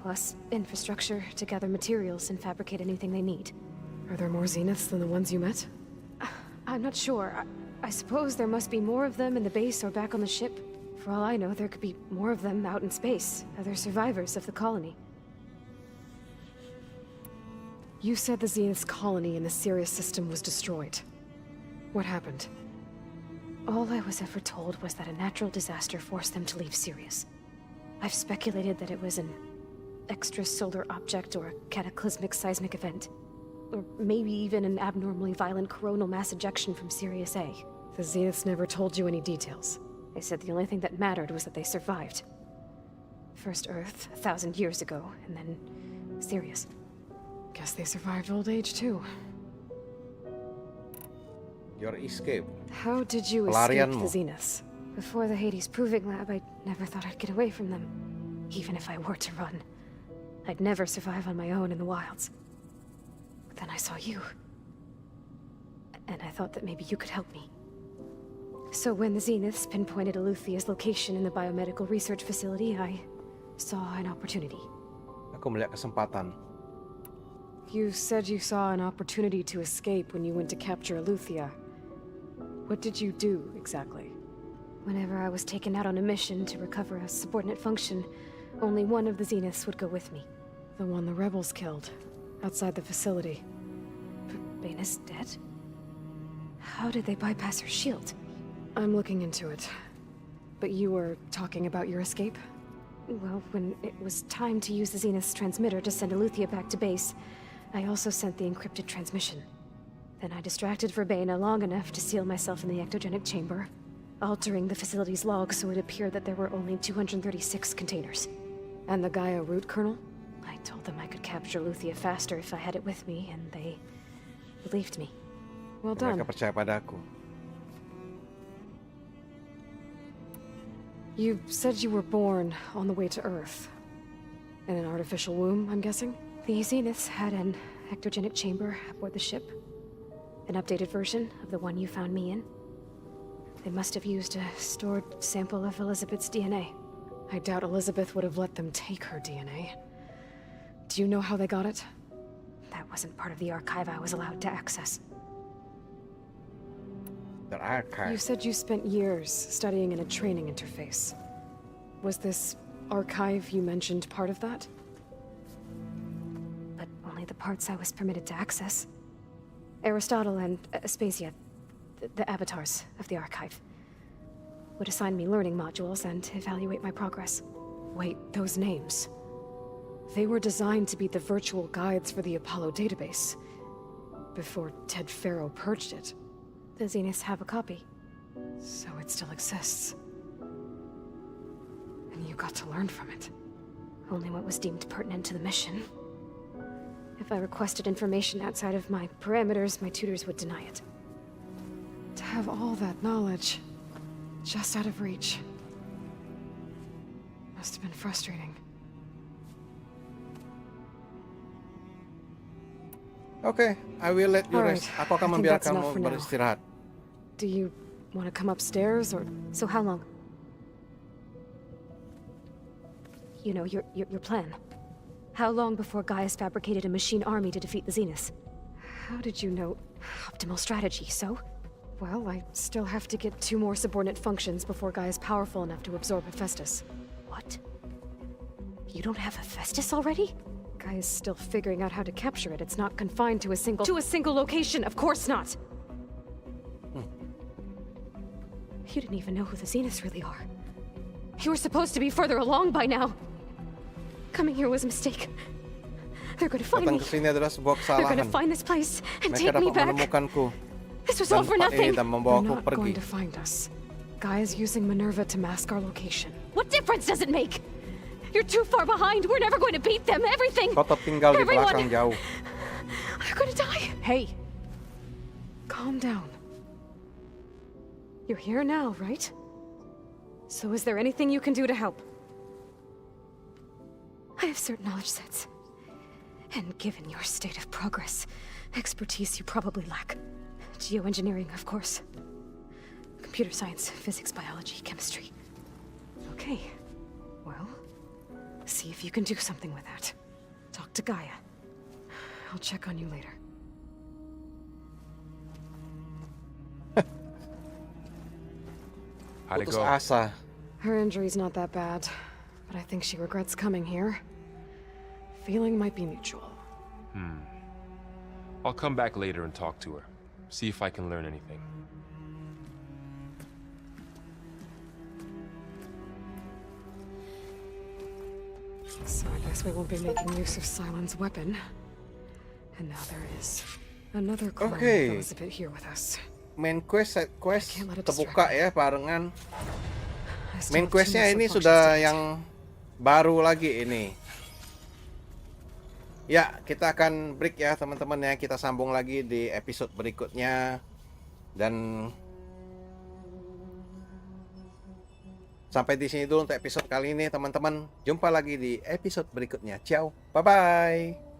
Plus, infrastructure to gather materials and fabricate anything they need. Are there more Zeniths than the ones you met? I'm not sure. I suppose there must be more of them in the base or back on the ship. For all I know, there could be more of them out in space, other survivors of the colony. You said the Zenith's colony in the Sirius system was destroyed. What happened? All I was ever told was that a natural disaster forced them to leave Sirius. I've speculated that it was an extrasolar object or a cataclysmic seismic event. Or maybe even an abnormally violent coronal mass ejection from Sirius A. The Zeniths never told you any details. They said the only thing that mattered was that they survived. First Earth, 1,000 years ago, and then Sirius. Guess they survived old age, too. Your escape. How did you escape the Zeniths? Before the Hades Proving Lab, I never thought I'd get away from them. Even if I were to run. I'd never survive on my own in the wilds. But then I saw you. And I thought that maybe you could help me. So when the Zeniths pinpointed Eluthia's location in the biomedical research facility, I saw an opportunity. Aku melihat kesempatan. You said you saw an opportunity to escape when you went to capture Eluthia. What did you do, exactly? Whenever I was taken out on a mission to recover a subordinate function, only one of the Zeniths would go with me. The one the rebels killed, outside the facility. Baina's dead? How did they bypass her shield? I'm looking into it. But you were talking about your escape? Well, when it was time to use the Zenith's transmitter to send Eluthia back to base, I also sent the encrypted transmission. Then I distracted Verbena long enough to seal myself in the ectogenic chamber, altering the facility's log so it appeared that there were only 236 containers. And the Gaia root kernel? I told them I could capture Eluthia faster if I had it with me, and they believed me. Well done. Mereka percaya padaku. You said you were born on the way to Earth. In an artificial womb, I'm guessing? The Zeniths had an ectogenic chamber aboard the ship. An updated version of the one you found me in. They must have used a stored sample of Elizabeth's DNA. I doubt Elizabeth would have let them take her DNA. Do you know how they got it? That wasn't part of the archive I was allowed to access. The archive. You said you spent years studying in a training interface. Was this archive you mentioned part of that? But only the parts I was permitted to access. Aristotle and Aspasia, the avatars of the archive, would assign me learning modules and evaluate my progress. Wait, those names. They were designed to be the virtual guides for the Apollo database. Before Ted Faro purged it. The Zeniths have a copy. So it still exists. And you got to learn from it. Only what was deemed pertinent to the mission. If I requested information outside of my parameters, my tutors would deny it. To have all that knowledge, just out of reach. Must have been frustrating. Oke, I will let you Alright, rest. Aku akan I think that's membiarkanmu enough for now. beristirahat. Do you want to come upstairs, or... So how long? You know, your plan. How long before Gaius fabricated a machine army to defeat the Zeniths? How did you know? Optimal strategy, so? Well, I still have to get 2 more subordinate functions before Guy is powerful enough to absorb Hephaestus. What? You don't have Hephaestus already? Guy is still figuring out how to capture it. It's not confined to a single... To a single location! Of course not! You didn't even know who the Zeniths really are. You were supposed to be further along by now! Coming here was a mistake. They're gonna find Datang me. ke sini adalah sebuah They're gonna kesalahan. find this place and Mereka take me dapat back. menemukanku This was dan all for tempat ini nothing. dan They're membawaku not pergi. going to find us. Guy is using Minerva to mask our location. What difference does it make? You're too far behind. We're never going to beat them. Everything. Kau tertinggal di Everyone. belakang jauh. They're gonna die. Hey! Calm down. You're here now, right? So is there anything you can do to help? I have certain knowledge sets. And given your state of progress, expertise you probably lack. Geoengineering, of course. Computer science, physics, biology, chemistry. Okay. Well, see if you can do something with that. Talk to Gaia. I'll check on you later. How'd it Putus go? asa. Her injury's not that bad, but I think she regrets coming here. Feeling might be mutual. I'll come back later and talk to her. See if I can learn anything. So I guess we won't be making use of Silent's weapon. And now there is another clone Okay. that was a bit here with us. Main quest, side quest can't let it terbuka ya barengan. I still Main have 2 questnya more ini subfunctions sudah to get. yang baru lagi ini. Ya, kita akan break ya teman-teman ya. Kita sambung lagi di episode berikutnya. Dan sampai di sini dulu untuk episode kali ini teman-teman. Jumpa lagi di episode berikutnya. Ciao. Bye-bye.